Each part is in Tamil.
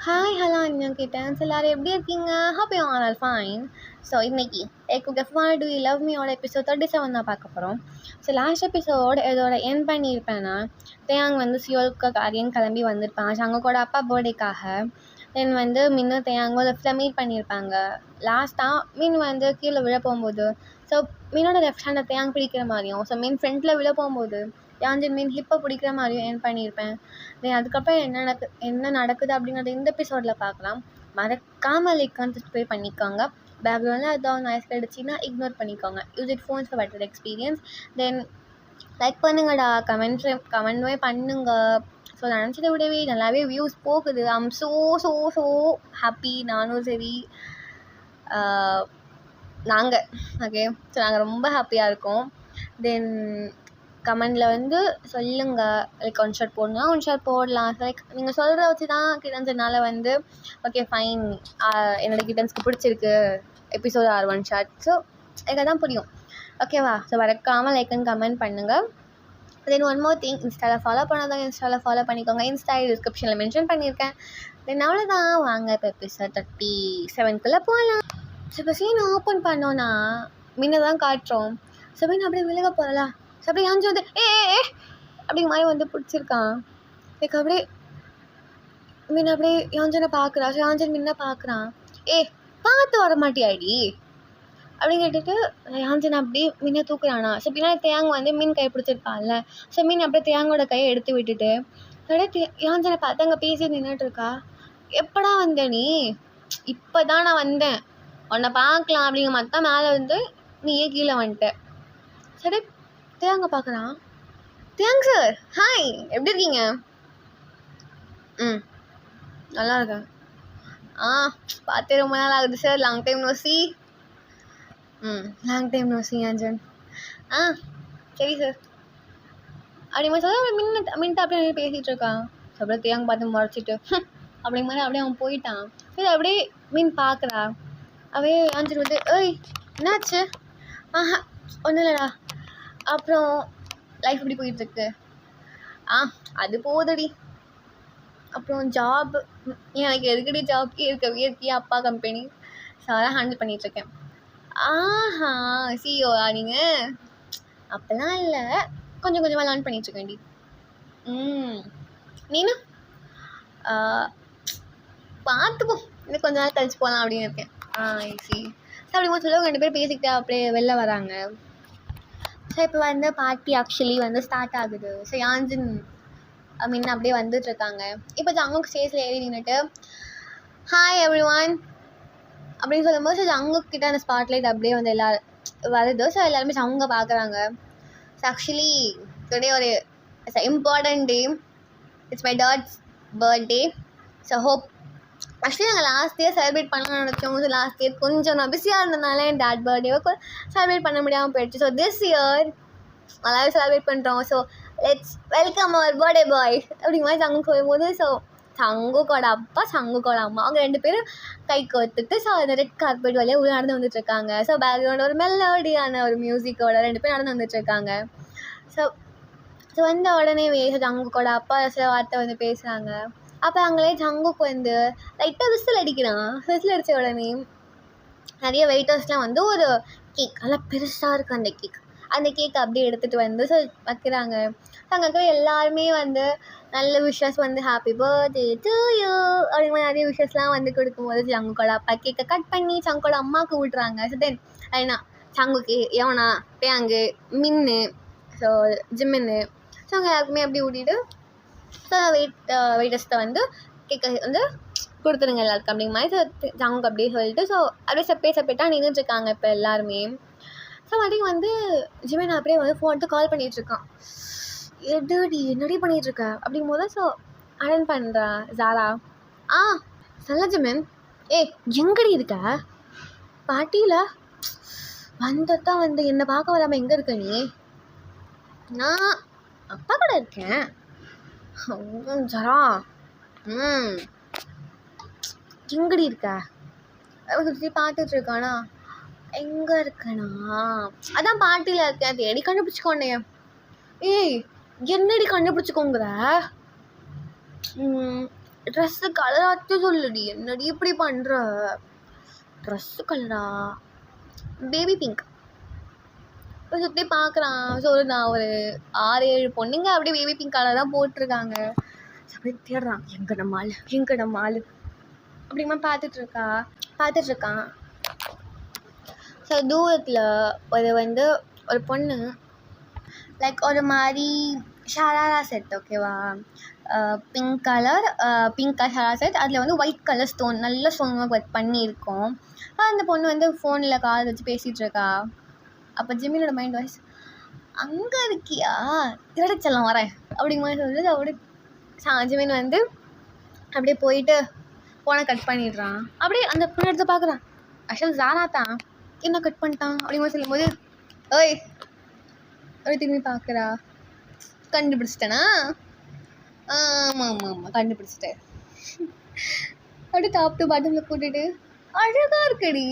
ஹாய் ஹலோ அண்ணன் எல்லாரும் எப்படி இருக்கீங்க? Hope you all fine. So இன்னைக்கு டூ யூ லவ் மீயோட எபிசோட் 37 தான் பார்க்க போகிறோம். ஸோ லாஸ்ட் எபிசோட் இதோட என் பண்ணியிருப்பேன்னா தேயாங் சியோலுக்கு காரியம் கிளம்பி வந்திருப்பாங்க சங்கக்கோட அப்பா பர்த்டேக்காக. தென் மின்னும் தேயாங்கும் லெஃப்டில் மீட் பண்ணியிருப்பாங்க. லாஸ்ட்டாக மீன் கீழே விழ போகும்போது ஸோ மீனோட லெஃப்ட் ஹேண்டை தேயாங் பிடிக்கிற மாதிரியும் ஸோ மீன் ஃப்ரண்ட்டில் விழ போகும்போது யாஞ்சின் மீன் ஹிப்பை பிடிக்கிற மாதிரியும் என் பண்ணியிருப்பேன். தென் அதுக்கப்புறம் என்ன நடக்குது அப்படிங்கிறத இந்த எபிசோடில் பார்க்கலாம். மறக்காமல் லைக் போய் பண்ணிக்கோங்க. பேக்ரவுண்டில் ஏதாவது நாய்ஸ் கிடச்சின்னா இக்னோர் பண்ணிக்கோங்க. Use it phones for better experience. Then like பண்ணுங்கடா, கமெண்ட்மே பண்ணுங்க. ஸோ நினச்சதை விடவே நல்லாவே வியூஸ் போகுது. I'm so so so happy. நானும் சரி நாங்கள் ஓகே. ஸோ நாங்கள் ரொம்ப ஹாப்பியாக இருக்கோம். தென் கமெண்டில் சொல்லுங்கள், லைக் ஒன் ஷாட் போடணும்னா ஒன் ஷாட் போடலாம். லைக் நீங்கள் சொல்கிறத வச்சு தான் கிட்டன்ஸ்னால ஓகே ஃபைன் என்னோடய கிட்டன்ஸ்க்கு பிடிச்சிருக்கு episode are one shot. So எனக்கு தான் புரியும் ஓகேவா. ஸோ மறக்காமல் லைக் அண்ட் கமெண்ட் பண்ணுங்கள். தென் ஒன் மோர் திங், இன்ஸ்டாவில் ஃபாலோ பண்ணாதாங்க இன்ஸ்டாவில் ஃபாலோ பண்ணிக்கோங்க. இன்ஸ்டா டிஸ்கிரிப்ஷனில் மென்ஷன் பண்ணியிருக்கேன். தென் அவ்வளோதான், வாங்க இப்போ எபிசோட் 37 போகலாம். ஸோ இப்போ சீன் ஓப்பன் பண்ணோன்னா மீனை தான் காட்டுறோம். ஸோ மீன் அப்படியே விலக போகலாம். ஸோ அப்படியே யாஞ்சி ஏ அப்படிங்க மாதிரி பிடிச்சிருக்கான். லைக் அப்படியே மீன் அப்படியே யாஞ்சனை பார்க்குறா. ஸோ யாஞ்சன் மீனை பார்க்குறான். பார்த்து வர மாட்டியாடி அப்படின்னு கேட்டுட்டு யாஞ்சன் அப்படியே மீனை தூக்குறானா. ஸோ பின்னாடி தேயாங் மீன் கை பிடிச்சிருப்பான்ல. ஸோ மீன் அப்படியே தேயாங்கோட கையை எடுத்து விட்டுட்டு அப்படியே யாஞ்சனை பார்த்து அங்கே பேசி நின்றுட்டுருக்கா. எப்படா வந்த நீ? இப்போ தான் நான் வந்தேன், உன்னை பார்க்கலாம் அப்படிங்க மற்ற மேலே நீயே கீழே வந்துட்ட. சரி தேயாங்க பார்க்குறான். தேயாங் சார் ஹாய், எப்படி இருக்கீங்க? நல்லா இருக்கேன். பார்த்தே ரொம்ப நாள் ஆகுது sir. Long time no see. Long time no see யாஞ்சன். சரி சார் அப்படிங்க சொல்ல மின்ட்டு அப்படியே பேசிகிட்டு இருக்கான். அப்படியே தேயாங்க பார்த்து முறைச்சிட்டு அப்படிங்க மாதிரி அப்படியே அவன் போயிட்டான். சரி அப்படியே மீன் பார்க்குறா. அப்படியே யாஞ்சன் ஏய் என்னாச்சு? ஒன்றும் இல்லைடா. அப்புறம் லைஃப் எப்படி போயிட்டுருக்கு? அது போகுதுடி. அப்புறம் ஜாப் எனக்கு எதுக்கடி ஜாப் இருக்கவே அப்பா கம்பெனி ஸோ அதான் ஹேண்டில் பண்ணிகிட்ருக்கேன். சிஇஓவா நீங்கள்? அப்போல்லாம் இல்லை, கொஞ்சம் கொஞ்சமாக லேர்ன் பண்ணிகிட்ருக்கேன்டி. நீனு? பார்த்துப்போம், இன்னும் கொஞ்ச நாள் கழிச்சு போகலாம் அப்படின்னு இருக்கேன். ஈஸி. ஸோ அப்படிங்கும்போது சொல்லுவாங்க 2 பேர் பேசிக்கிட்டே அப்படியே வெளில வராங்க. ஸோ இப்போ பார்ட்டி ஆக்சுவலி ஸ்டார்ட் ஆகுது. ஸோ யாஞ்சின் மீன் அப்படியே வந்துட்டுருக்காங்க. இப்போ ஜங்குக் ஸ்டேஜில் ஏறி நின்றுட்டு ஹாய் எவ்ரி ஒன் அப்படின்னு சொல்லும்போது ஸோ ஜங்குக் கிட்ட அந்த ஸ்பாட்லைட் அப்படியே எல்லோரும் வருது. ஸோ எல்லாருமே ஜங்க பார்க்குறாங்க. ஸோ ஆக்சுவலி டுடே ஒரு important day. It's my dad's birthday. So hope actually நாங்கள் லாஸ்ட் இயர் செலிப்ரேட் பண்ணலாம்னு நினச்சோம். ஸோ லாஸ்ட் இயர் கொஞ்சம் நான் பிஸியாக இருந்ததுனால என் டாட் பர்த்டேவை செலிப்ரேட் பண்ண முடியாமல் போயிடுச்சு. ஸோ திஸ் இயர் நல்லாவே செலிப்ரேட் பண்ணுறோம். So let's welcome our birthday boy அப்படிங்கிற மாதிரி சங்கு சொல்லும்போது ஸோ சங்குக்கோட அப்பா சங்குக்கோட அம்மா அவங்க 2 பேரும் கை கோத்துட்டு ஸோ அந்த ரெட் கார்பெட் வழியாக உள்ள நடந்து வந்துட்டுருக்காங்க. ஸோ பேக்ரவுண்ட் ஒரு மெலோடியான ஒரு மியூசிக்கோட 2 பேரும் நடந்து வந்துட்டுருக்காங்க. ஸோ ஸோ வந்த உடனே ஜங்குக்கோட அப்பா சில வார்த்தை பேசுகிறாங்க. அப்போ அங்களே ஜங்குக்கு லைட்டாக விசில் அடிக்கிறான். விசில் அடித்த உடனே நிறைய வெயிட்டர்ஸ்லாம் ஒரு கேக் நல்லா பெருசாக இருக்குது. அந்த கேக் அப்படியே எடுத்துகிட்டு ஸோ வைக்கிறாங்க. ஸோ அங்கே இருக்கிற எல்லாருமே நல்ல wishes happy birthday to you அப்படிங்கிற நிறைய விஷஸ்லாம் கொடுக்கும்போது ஜங்குக்கோட அப்பா கேக்கை கட் பண்ணி சங்கோட அம்மாவுக்கு விட்றாங்க. ஸோ தென் ஏன்னா சங்குக்கு எவனா தேயாங்கு மின்னு ஸோ ஜிம்மின்னு ஸோ அவங்க எல்லாருக்குமே அப்படி ஊட்டிட்டு ஸோ வெயிட்டர்ஸ்ட்டை கேக்கை கொடுத்துருங்க எல்லாருக்கும் அப்படிங்கிற மாதிரி. ஸோ ஜங்குக்கு அப்படியே சொல்லிட்டு ஸோ அப்படியே செப்பரேட்டாக நின்றுட்டுருக்காங்க இப்போ எல்லாருமே. ஸோ மறுபடியும் ஜிமின் அப்படியே ஃபோன் எடுத்து கால் பண்ணிகிட்ருக்கான். என்னடி பண்ணிகிட்ருக்க அப்படிங்கும்போது ஸோ அட்டன் பண்ணுறா ஜாரா. சொல்ல ஜிமின். எங்கடி இருக்க? பாட்டியில் வந்ததான் என்னை பார்க்க வராமல் எங்கே இருக்க நீ? நான் அப்பா கூட இருக்கேன். ஜரா எங்கடி இருக்க? சுற்றி பார்த்துட்ருக்கானா? எங்கே இருக்கேனா? அதான் பாட்டியில் இருக்கேன். தேடி கண்டுபிடிச்சிக்கோண்டே. என்னடி கண்டுபிடிச்சிக்கோங்கிற? ட்ரெஸ்ஸு கலராச்சும் சொல்லுடி, என்னடி இப்படி பண்ணுற? ட்ரெஸ்ஸு கலரா பேபி பிங்க். இப்போ சுற்றி பார்க்குறான். நான் ஒரு 6-7 பொண்ணுங்க அப்படியே பேபி பிங்க் கலர் தான் போட்டிருக்காங்க. அப்படியே தேடுறான், எங்கே நம்ம ஆள் அப்படிமா பார்த்துட்ருக்கான். ஸோ தூரத்தில் ஒரு பொண்ணு லைக் ஒரு மாதிரி ஷராரா செட், ஓகேவா, பிங்க் கலர் ஷராரா செட். அதில் ஒயிட் கலர் ஸ்டோன், நல்ல ஸ்டோன் ஒர்க் பண்ணியிருக்கோம். அந்த பொண்ணு ஃபோனில் கால் வச்சு பேசிகிட்ருக்கா. அப்போ ஜிமினோட மைண்ட் வாய்ஸ், அங்கே இருக்கியா, இரடைச்செல்லாம் வரேன் அப்படிங்கிற மாதிரி சொல்லிட்டு அப்படியே ஜிமின் அப்படியே போயிட்டு ஃபோனை கட் பண்ணிடுறான். அப்படியே அந்த பொண்ணு எடுத்து பார்க்குறான். ஆக்சுவல் ஜாரா தான், என்ன கட் பண்ணிட்டான் அப்படிங்கிற சொல்லும்போது, ஓய் அப்படி திரும்பி பார்க்குறா. கண்டுபிடிச்சிட்டேனா? ஆமாம் கண்டுபிடிச்சிட்டேன். அப்படியே டாப் டு பாட்டமில் போட்டுட்டு, அழகாக இருக்குடி,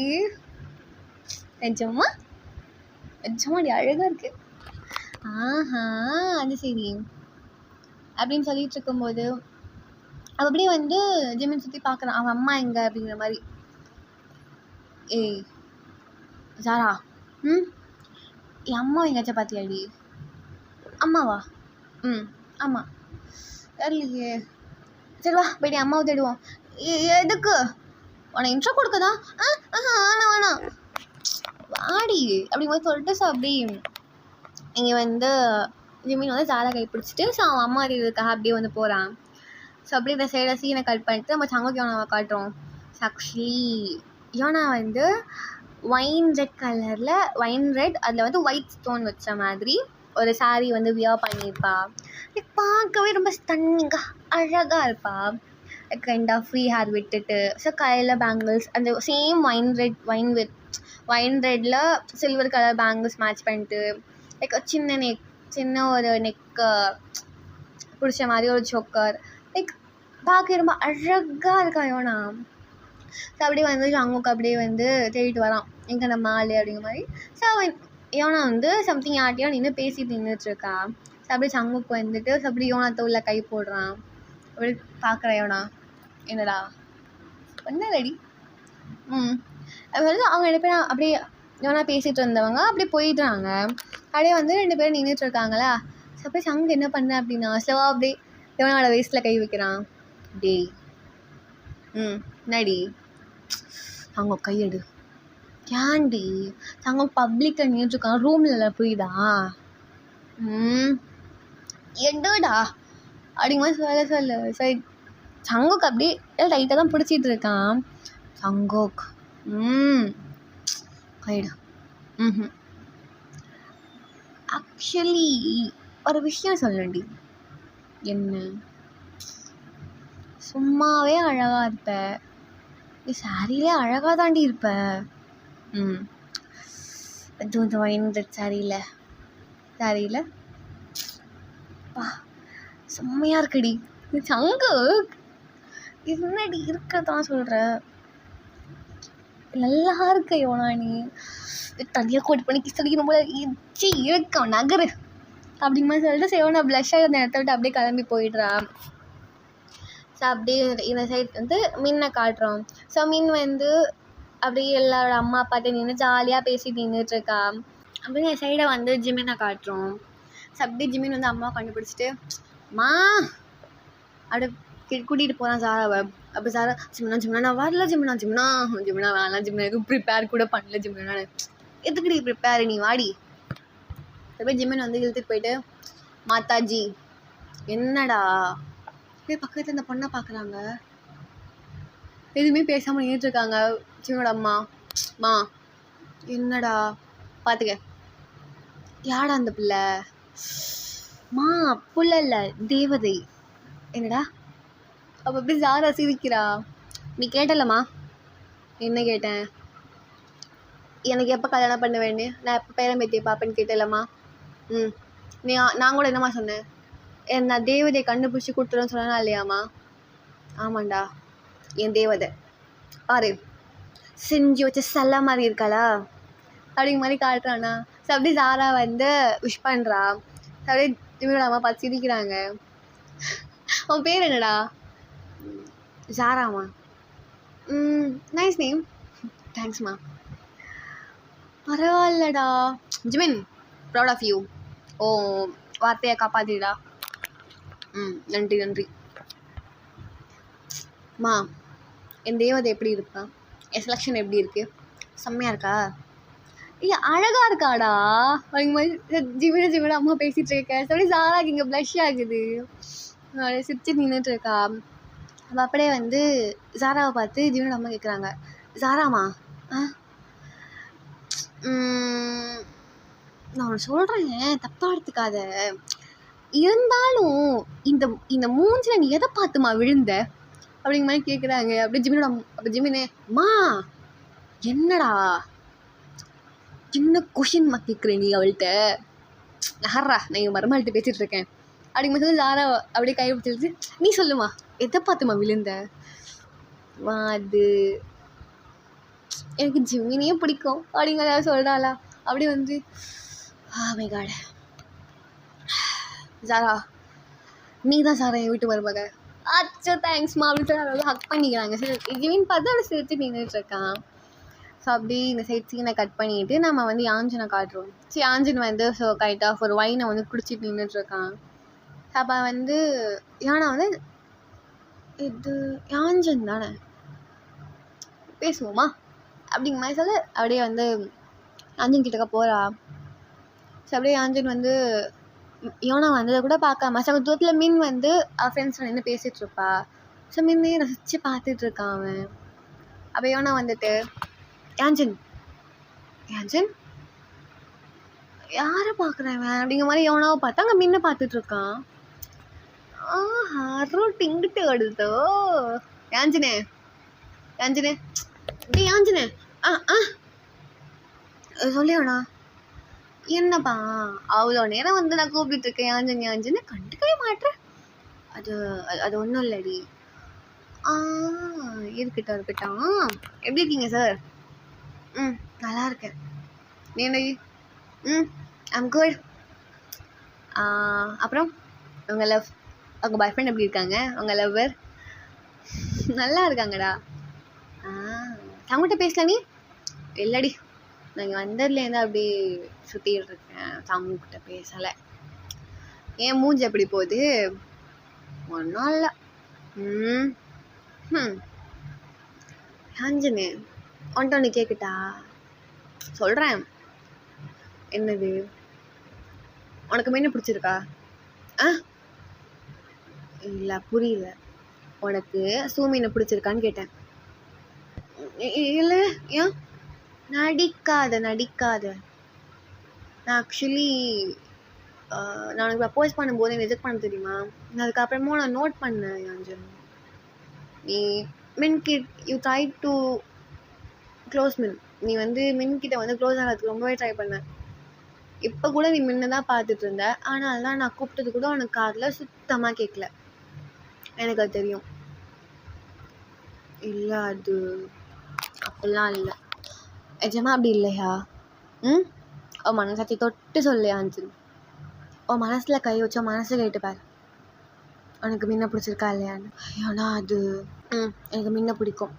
நிஜமாடி அழகாக இருக்கு. ஆஹா அது சரி அப்படின்னு சொல்லிட்டு இருக்கும்போது அவள் அப்படியே ஜிமின் சுற்றி பார்க்குறான். அவன் அம்மா எங்கே அப்படிங்கிற மாதிரி. ஏய் ஜாரா, என் அம்மா எங்கேயாச்சும் பார்த்தியாடி? அம்மாவா? ஆமாம். தெரியலையே. சரி வா போய்ட்டு அம்மாவை தேடுவோம். எதுக்கு? உன்னை இன்ட்ரோ கொடுக்கதான்? வேணாம் வாடி அப்படிங்கும்போது சொல்லிட்டு, ஸோ அப்படி இங்கே ஜிமின் ஜாரா கை பிடிச்சிட்டு, ஸோ அவன் அம்மா தேடுறதுக்காக அப்படியே போகிறான். ஸோ அப்படியே இந்த சைடை சீனை கட் பண்ணிட்டு நம்ம சங்குக்கு யோனாவை காட்டுறோம். So actually Yona wine red கலரில், அதில் ஒயிட் ஸ்டோன் வச்ச மாதிரி ஒரு சாரீ வியர் பண்ணியிருப்பா. லைக் பார்க்கவே ரொம்ப ஸ்டன்னிங்காக அழகாக இருப்பா. கைண்ட் ஆஃப் ஃப்ரீ ஹேர் விட்டுட்டு, ஸோ கையில் பேங்கிள்ஸ் அந்த சேம் ஒயின் ரெட்டில் சில்வர் கலர் பேங்கிள்ஸ் மேட்ச் பண்ணிட்டு, லைக் சின்ன ஒரு நெக்கு பிடிச்ச மாதிரி ஒரு சோக்கர், லைக் பார்க்க ரொம்ப அழகாக இருக்கா யோனா. ஸோ அப்படியே சங்குக்கு அப்படியே தேடிட்டு வரான், எங்கே நம்ம ஆள் அப்படிங்கிற மாதிரி. ஸோ யோனா சம்திங் யார்ட்டையோ நின்று பேசிட்டு நின்றுட்டுருக்கா. ஸோ அப்படியே சங்குக்கு ஸோ அப்படி யோனாத்த உள்ள கை போடுறான். அப்படி பார்க்குற யோனா, என்னடா என்ன ரெடி? அது அவங்க 2 பேரும் அப்படியே யோனா பேசிகிட்டு இருந்தவங்க அப்படியே போயிடுறாங்க. அப்படியே 2 பேரும் நின்றுட்டுருக்காங்களா. ஸோ அப்படியே சங்கு என்ன பண்ண அப்படின்னா, ஸ்லோவாக அப்படியே யோனாவோட வேஸ்ட்டில் கை வைக்கிறான். டேய் என்னடி? அவங்க கையெடு. ஏன்டி? அவங்க பப்ளிக்கில் நின்றுருக்காங்க, ரூமில் புரியுதா? எடுடா அப்படிங்கும்போது சொல்லு. சரி சங்குக்கு அப்படியே லைட்டாக தான் பிடிச்சிட்டு இருக்கான். சங்கோக் கைடு. ஆக்சுவலி ஒரு விஷயம் சொல்லண்டி. என்ன? சும்மாவே அழகாக இருப்ப, நீ சாரியிலே அழகாக தாண்டி இருப்ப. அதுவும் இந்த ஒயின் ரெட் சாரியில் பா செம்மையாக இருக்குடி. சங்கு என்னடி இருக்கதான் சொல்கிற? நல்லா இருக்க யோனா, நீ தனியாக கோட் பண்ணி கிஸ் அடிக்கணும் போல இருக்க நகரு அப்படிங்கிற சொல்லிட்டு சேவனா ப்ளஷ்ஷாக அந்த இடத்த விட்டு அப்படியே கிளம்பி போயிடுறா. ஸோ அப்படியே இந்த சைட் மின்னை காட்டுறோம். ஸோ மின் அப்படியே எல்லாரோட அம்மா அப்பாட்ட நின்று ஜாலியாக பேசிட்டு நின்றுட்டுருக்கா. அப்படியே என் சைடை ஜிமினை காட்டுறோம். ஸோ அப்படியே ஜிமின் அம்மாவை கண்டுபிடிச்சிட்டு, அம்மா அப்படியே கூட்டிகிட்டு போகிறான் ஜாராவை. அப்போ ஜாரா, ஜிம்னா நான் வரல, ஜிம்னா வேணாம், ஜிம்னா எதுவும் ப்ரிப்பேர் கூட பண்ணல, ஜிம்னா நான் எதுக்குடி ப்ரிப்பேர், நீ வாடி. அப்படியே ஜிமின் இழுத்துட்டு போயிட்டு, மாதாஜி என்னடா அப்படியே பக்கத்தில் இந்த பொண்ணை பார்க்குறாங்க. எதுவுமே பேசாமல் நின்றுட்டுருக்காங்க. ஜிமினோட அம்மா என்னடா பார்த்துக்க, யாடா அந்த பிள்ளை? புள்ள இல்லை தேவதை. என்னடா? அப்போ அப்படி ஜாரா சிரிக்கிறா. நீ கேட்டலம்மா? என்ன கேட்டேன்? எனக்கு எப்போ கல்யாணம் பண்ண வேண்டிய, நான் எப்போ பேரன் பேத்தியை பார்ப்பேன்னு கேட்டலம்மா? நான் கூட என்னம்மா சொன்னேன்? நான் தேவதையை கண்டுபிடிச்சி கொடுத்துருன்னு சொன்னா இல்லையாம்மா? ஆமாண்டா, என் தேவதை பாரு செஞ்சு வச்ச செல்ல மாதிரி இருக்காளா அப்படிங்கிற மாதிரி காட்டுறானா. ஸோ அப்படியே ஜாரா விஷ் பண்ணுறா. ஸோ அப்படியே ஜிமினோட அம்மா பார்த்து சிரிக்கிறாங்க. அவன் பேர் என்னடா? ஜாராமா? Nice name. தேங்க்ஸ்மா. பரவாயில்லடா. Jimin, proud of you. Oh, வார்த்தையை காப்பாத்திடா. நன்றி நன்றி. மா, என் தேவதை எப்படி இருக்கா? என் செலெக்ஷன் எப்படி இருக்குது? செம்மையாக இருக்கா? இல்லை அழகாக இருக்காடா. அவங்க மாதிரி ஜிமிட அம்மா பேசிகிட்டு இருக்கேன் சொல்லி ஜாராக்கு இங்கே ப்ளஷ் ஆகுது. சிரிச்சு நின்றுட்டு இருக்கா. அவள் அப்படியே வந்து ஜாராவை பார்த்து ஜிமினோட அம்மா கேட்குறாங்க, ஜாராமா நான் ஒன்று சொல்கிறேன், தப்பாக எடுத்துக்காத. இருந்தாலும் இந்த இந்த மூஞ்சில் நீ எதை பார்த்துமா விழுந்த அப்படிங்கிற மாதிரி கேட்குறாங்க. அப்படியே ஜிமினோட அப்போ ஜிமினே, மா என்னடா சின்ன கொஷின் மா கேட்குறேன் நீ அவள்கிட்ட? நகர்றா, நான் எங்கள் மருமகள்கிட்ட பேசிகிட்டு இருக்கேன் அப்படிங்கும் போது ஜாரா அப்படியே கை பிடிச்சிருச்சு. நீ சொல்லுமா, எதை பார்த்துமா விழுந்த? அது எனக்கு ஜிமினியே பிடிக்கும் அப்படிங்கிறத சொல்கிறாளா. அப்படி வந்து மை காட் ஜாரா, நீ தான் சாரா என் வீட்டு மருமக. அச்சோ தேங்க்ஸ்மா அப்படின்னு சொல்லி அதை ஹக் பண்ணிக்கிறாங்க. சரி, ஜிமின் பார்த்து அவளை சிரிச்சு நின்றுட்டுருக்கான். ஸோ அப்படி இந்த சைட் சீனை கட் பண்ணிவிட்டு நம்ம வந்து யாஞ்சனை காட்டுறோம். சரி, யாஞ்சன் வந்து ஸோ கைட் ஆஃப் ஒரு வைனை வந்து குடிச்சிட்டு நின்றுட்டுருக்கான். அப்போ வந்து யானா வந்து இது யாஞ்சன் தானே பேசுவோமா அப்படிங்கிற மாதிரி சொல்ல அப்படியே வந்து யாஞ்சன் கிட்டக்க போகிறா. ஸோ அப்படியே யாஞ்சன் வந்து யோனா வந்ததை கூட பார்க்காம சம தூரத்தில் மின் வந்து ஃப்ரெண்ட்ஸ் நின்று பேசிகிட்ருப்பா. ஸோ மின்னே ரசித்து பார்த்துட்ருக்கான் அவன். அப்போ யோனா வந்துட்டு, யாஞ்சன் யாஞ்சன் யாரை பார்க்குறேன் அப்படிங்கிற மாதிரி யோனாவை பார்த்தா அங்கே மின்னை பார்த்துட்ருக்கான். டிங்கிட்டு வருதோ யாஞ்சனே யாஞ்சனே டே யாஞ்சனே சொல்லியோண்ணா. என்னப்பா அவ்வளோ நேரம் வந்து நான் கூப்பிட்டு இருக்கேன் யாஞ்சன் யாஞ்சன்னு கண்டுக்கவே மாட்டேன். அது அது ஒன்றும் இல்லடி. இருக்கட்டும். எப்படி இருக்கீங்க சார்? நல்லா இருக்கேன். நீ ஐம் குட். அப்புறம் உங்கள் லவ் உங்கள் பாய் ஃப்ரெண்ட் எப்படி இருக்காங்க? உங்கள் லவ்வர் நல்லா இருக்காங்கடா. அவங்ககிட்ட பேசல நீ? இல்லடி, நாங்கள் வந்ததுலேருந்து அப்படி சுற்றிட்டு இருக்கேன். அவங்கக்கிட்ட பேசலை. ஏன் மூஞ்சி எப்படி போகுது? ஒன்றும் இல்லை. யாஞ்சனு ஒன்ட்ட ஒன்று கேட்குட்டா? சொல்கிறேன். என்னது? உனக்கு மீன் பிடிச்சிருக்கா? இல்லை புரியல. உனக்கு மீனை பிடிச்சிருக்கான்னு கேட்டேன். இல்லை ஏன்? நடிக்காத. நான் ஆக்சுவலி நான் உனக்கு ப்ரப்போஸ் பண்ணும்போது எனக்கு ரிஜெக்ட் பண்ண தெரியுமா? நான் அதுக்கப்புறமா நான் நோட் பண்ணேன் யாஞ்சன். நீ யூ ட்ரை டு க்ளோஸ் மின். நீ வந்து மின்கிட்ட வந்து க்ளோஸ் ஆகிறதுக்கு ரொம்பவே ட்ரை பண்ண. இப்போ கூட நீ மின்னை தான் பார்த்துட்டு இருந்த. ஆனால் தான் நான் கூப்பிட்டது கூட உனக்கு காதில் சுத்தமாக கேட்கல. எனக்கு அது தெரியும். இல்லை அது அப்படிலாம் இல்லை. நிஜமா அப்படி இல்லையா? உன் மனசாட்சி தொட்டு சொல்லு யாஞ்சன். உன் மனசில் கை வச்ச மனசை கேட்டுப்பார். உனக்கு முன்ன பிடிச்சிருக்கா இல்லையான்னு. ஏன்னா அது எனக்கு முன்ன பிடிக்கும்.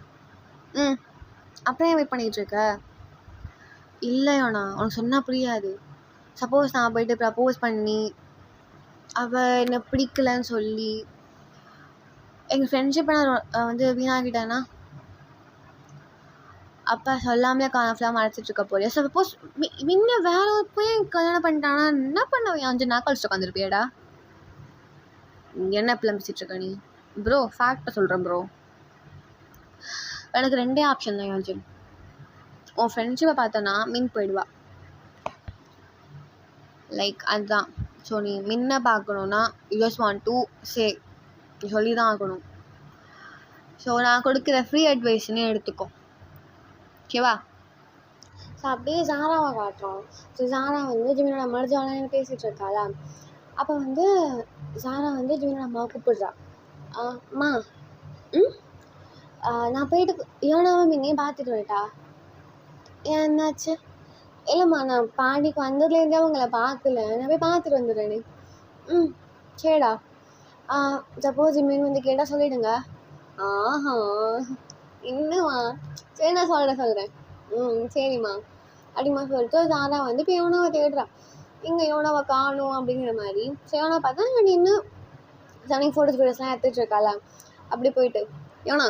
அப்புறம் ஏன் வெயிட் பண்ணிகிட்ருக்க? இல்லையோண்ணா, உனக்கு சொன்னால் புரியாது. சப்போஸ் நான் போய்ட்டு ப்ரப்போஸ் பண்ணி அவள் என்னை பிடிக்கலன்னு சொல்லி எங்கள் ஃப்ரெண்ட்ஷிப்பை நான் வந்து வீணாகிட்டேன்னா அப்போ சொல்லாமலே ஃபுல்லாக மறைச்சிட்ருக்க போறியா? சப்போஸ் முன்ன வேற போய் கல்யாணம் பண்ணிட்டானா என்ன பண்ணுவேன்? 5 நாள் கழிச்சு உட்காந்துருப்பியாடா? என்ன பிளம்பிச்சிட்ருக்க நீ? ப்ரோ ஃபேக்டை சொல்கிறேன் ப்ரோ. எனக்கு 2 ஆப்ஷன் தான் யாஞ்சன். உன் ஃப்ரெண்ட்ஷிப்பை பார்த்தோன்னா மின் போயிடுவா. லைக் அதுதான். ஸோ நீ மின்ன பார்க்கணுன்னா you just want to say, நீ சொல்லி தான் ஆகணும். ஸோ நான் கொடுக்குற ஃப்ரீ அட்வைஸ்னே எடுத்துக்கோ, ஓகேவா? ஸோ அப்படியே ஜாராவை காட்டுறோம். ஸோ ஜாரா வந்து ஜிமினோட அம்மா ஜாலியாக பேசிகிட்டு இருக்காளா. அப்போ வந்து ஜாரா வந்து ஜிமினோட அம்மாவை கூப்பிடுறா. அம்மா நான் போயிட்டு யோனாவை மின்னையும் பார்த்துட்டு வரட்டா? ஏன் என்னாச்சு? இல்லைம்மா, நான் பாண்டிக்கு வந்ததுலேருந்தே அவங்கள பார்க்கல, நான் போய் பார்த்துட்டு வந்துடுறேனே. சரிடா. சப்போஸ் மீன் வந்து கேட்டால் சொல்லிவிடுங்க. ஆஹா இன்னுமா சரி நான் சொல்கிறேன் சரிம்மா அப்படிமா சொல்லிட்டு ஜாரா வந்து இப்போ யோனாவை தேடுறான். இங்கே யோனாவை காணும் அப்படிங்கிற மாதிரி. சரி யோனா பார்த்தா நான் இன்னும் சனி ஃபோட்டோஸ் வீடியோஸ்லாம் எடுத்துகிட்டு இருக்காளா அப்படி போயிட்டு யோனா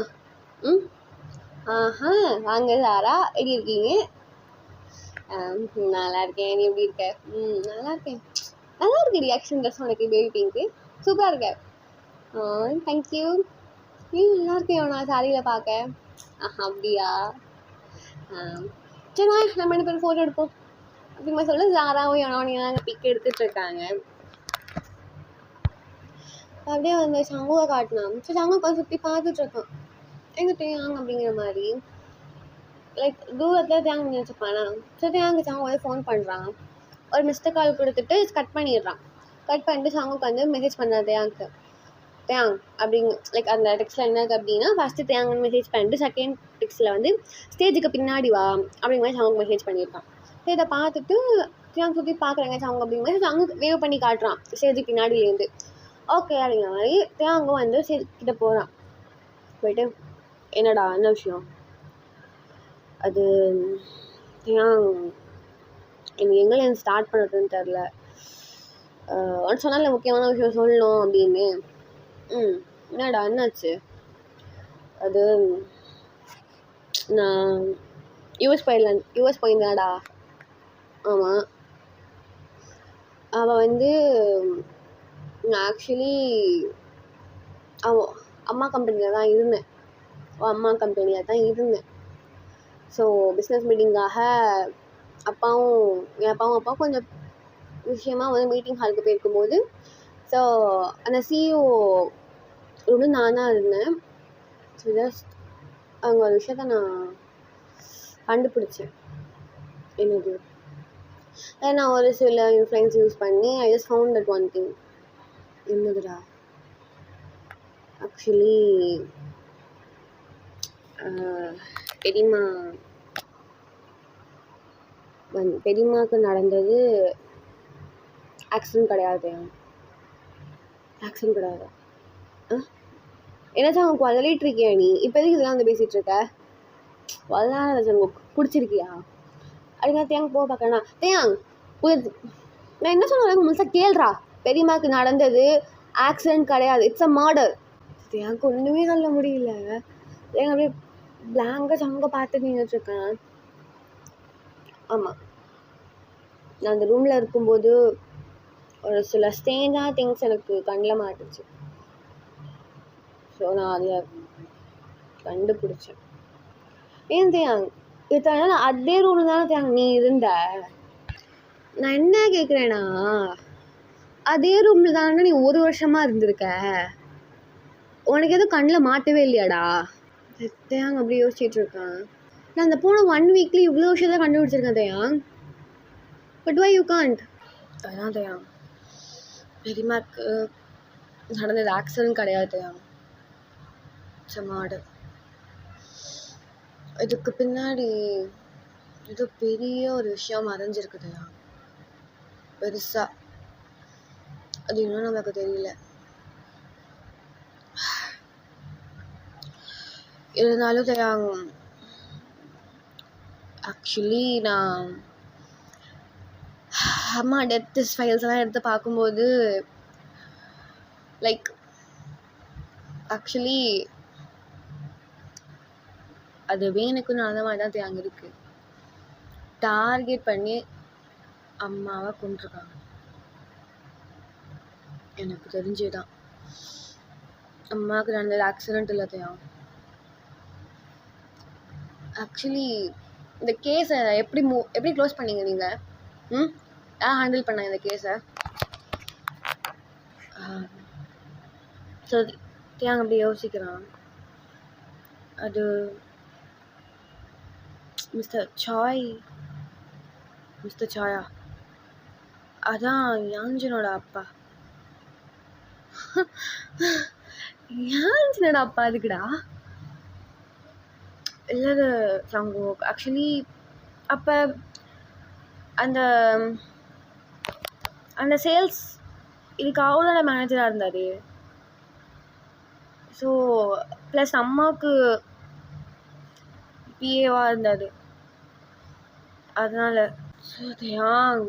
ஆஹா வாங்க சாரா எப்படி இருக்கீங்க? நல்லா இருக்கேன். நீ எப்படி இருக்க? நல்லா இருக்கேன். நல்லா இருக்கு ரியாக்ஷன் ட்ரெஸ் உனக்கு பேபி பிங்க்கு சூப்பராக இருக்க. தேங்க்யூ. நல்லா இருக்கேன் யோனா சாரியில் பார்க்க. அப்படியா? சரி நம்ம 2 பேரும் ஃபோட்டோ எடுப்போம் அப்படிமா சொல்ல ஜாராவும் யோனாவும் அங்கே பிக் எடுத்துகிட்டு இருக்காங்க. அப்படியே வந்து சங்குவை காட்டினான். சரி சங்கு கொஞ்சம் சுற்றி பார்த்துட்டு இருக்கான். எங்கே தேயாங்க அப்படிங்கிற மாதிரி லைக் தூரத்தில் தேங்க நினச்சிப்பானா. சரி தேங்க சங்கு வந்து ஃபோன் பண்ணுறான். ஒரு மிஸ்டர் கால் கொடுத்துட்டு கட் பண்ணிடுறான். கட் பண்ணிட்டு சங்குக்கு வந்து மெசேஜ் பண்ணுறான் தேயாங்க்கு. தேயாங் அப்படிங்க லைக் அந்த டெக்ஸ்ட்டில் என்ன இருக்குது அப்படின்னா ஃபஸ்ட்டு தேயாங்கன்னு மெசேஜ் பண்ணிட்டு செகண்ட் டெக்ஸ்ட்டில் வந்து ஸ்டேஜுக்கு பின்னாடி வா அப்படிங்கிற மாதிரி சங்குக்கு மெசேஜ் பண்ணியிருக்கான். சரி இதை பார்த்துட்டு தேயாங்க சுற்றி பார்க்குறாங்க சங்கு அப்படிங்கிற மாதிரி சங்கு வேவ் பண்ணி காட்டுறான் ஸ்டேஜுக்கு பின்னாடியிலேருந்து. ஓகே அப்படிங்கிற மாதிரி தேயாங்க வந்து சரி கிட்ட போகிறான். போயிட்டு என்னடா என்ன விஷயம்? அது தேயாங் எனக்கு எங்கேருந்து ஸ்டார்ட் பண்ணுறதுன்னு தெரில. ஒன்று சொன்னால முக்கியமான விஷயம் சொல்லணும் அப்படின்னு. என்னடா என்னாச்சு? அது நான் யூஎஸ் போயிருந்தேன்டா. ஆமாம். அவள் வந்து நான் ஆக்சுவலி அம்மா கம்பெனியில் தான் இருந்தேன். அம்மா கம்பெனியில் தான் இருந்தேன். ஸோ பிஸ்னஸ் மீட்டிங்காக என் அப்பாவும் கொஞ்சம் விஷயமாக வந்து மீட்டிங் ஹாலுக்கு போயிருக்கும்போது ஸோ அந்த சிஇஓ ரூமில் நான் தான் இருந்தேன். ஸோ ஜஸ்ட் அவங்க ஒரு விஷயத்த நான் கண்டுபிடிச்சேன். என்னது நான் ஒரு சில இன்ஃப்ளூயன்ஸ் யூஸ் பண்ணி I just found that one thing. என்னதுடா? ஆக்சுவலி பெரியம்மாவுக்கு நடந்தது ஆக்சிடென்ட் கிடையாது. ஏன்னாச்சும் அவங்க வளரிட்டு இருக்கியா நீ? இப்போ எதுக்கு இதெல்லாம் வந்து பேசிகிட்டு இருக்க? வளராத பிடிச்சிருக்கியா? அப்படின்னா தேங்க போக பார்க்கறேண்ணா தேயாங் நான் என்ன சொன்னேன் முழுசாக கேள்றா. பெரியம்மாவுக்கு நடந்தது ஆக்சிடென்ட் கிடையாது, இட்ஸ் அ மர்டர். தேங்க ஒன்றுமே சொல்ல முடியல. தேங்க அப்படியே பிளாங்காக சங்க பார்த்து நின்றுட்டுருக்கேன். ஆமாம், நான் அந்த ரூமில் இருக்கும்போது ஒரு சில ஸ்டேஞ்சான திங்ஸ் எனக்கு கண்ணில் மாட்டுச்சு. ஸோ நான் அதில் கண்டுபிடிச்சேன். ஏன் தேயாங் இத்தனை நாள் அதே ரூமில் தானே தேயாங் நீ இருந்த? நான் என்ன கேட்குறேன்னா அதே ரூமில் தானே நீ 1 வருஷமாக இருந்திருக்க. உனக்கு எதுவும் கண்ணில் மாட்டவே இல்லையாடா? தேயாங் அப்படி யோசிச்சுட்டு இருக்கான். நான் அந்த போன 1 வீக்ல இவ்வளோ விஷயத்தை கண்டுபிடிச்சிருக்கேன் Taeyang. But why you can't? அதான் தேயாங் பெரியம்மாக்கு நடந்தது ஆக்சிடென்ட் கிடையாது தேயாங், இட்ஸ் அ மர்டர். இதுக்கு பின்னாடி ஏதோ பெரிய ஒரு விஷயம் மறைஞ்சிருக்கு தேயாங், பெருசாக. அது இன்னும் நமக்கு தெரியல. இருந்தாலும் தேயாங் ஆக்சுவலி நான் அம்மா டெத் ஃபைல்ஸ் எல்லாம் எடுத்து பார்க்கும்போது லைக் ஆக்சுவலி அது வேணுக்குன்னு அந்த மாதிரி தான் தேங்க இருக்கு. டார்கெட் பண்ணி அம்மாவை கொண்டிருக்காங்க. எனக்கு தெரிஞ்சுதான் அம்மாவுக்கு நடந்தது ஆக்சிடென்ட் இல்லை தேயாங். ஆக்சுவலி இந்த கேஸை எப்படி க்ளோஸ் பண்ணீங்க நீங்கள்? யார் ஹேண்டில் பண்ணாங்க இந்த கேஸை? ஸோ தேங்க அப்படி யோசிக்கிறான். அது மிஸ்டர் சாயா, அதான் யாஞ்சனோட அப்பா. யாஞ்சனோட அப்பா அதுக்குடா? இல்லை சங்கு ஆக்சுவலி அப்போ அந்த சேல்ஸ் இதுக்கு அவரோட மேனேஜராக இருந்தார். ஸோ ப்ளஸ் அம்மாவுக்கு பிஏவாக இருந்தார். அதனால் ஸோ தியாங்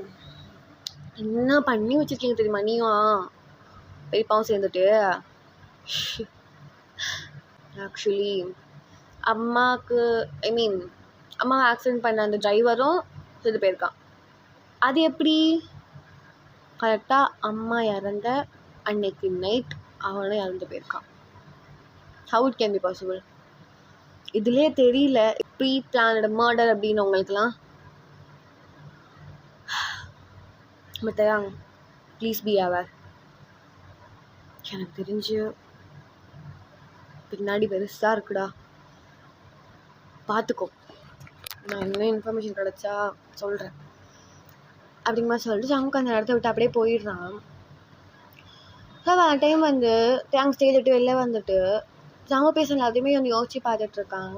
என்ன பண்ணி வச்சுருக்கீங்க தெரியுமா நீயும் பெரியப்பாவும் சேர்ந்துட்டு. ஆக்சுவலி அம்மாவுக்கு அம்மாவை ஆக்சிடென்ட் பண்ண அந்த டிரைவரும் செத்து போயிருக்கான். அது எப்படி? கரெக்டாக அம்மா இறந்த அன்னைக்கு நைட் அவனும் இறந்து போயிருக்கான். How it can be possible? இதுலேயே தெரியல ப்ரீ பிளானட் மர்டர் அப்படின்னு உங்களுக்குலாம். But please be aware. எனக்கு தெரிஞ்சு பின்னாடி பெருசாக இருக்குடா, பார்த்துக்கோ. நான் இன்னும் இன்ஃபர்மேஷன் கிடச்சா சொல்கிறேன் அப்படிங்கமா சொல்லிட்டு சங்கு அந்த இடத்த விட்டு அப்படியே போயிடுறான். ஸோ அந்த டைம் வந்து தேங்க் ஸ்டேஜ் விட்டு வெளில வந்துட்டு சங்கு பேச எல்லாத்தையுமே வந்து யோசிச்சு பார்த்துட்ருக்கான்.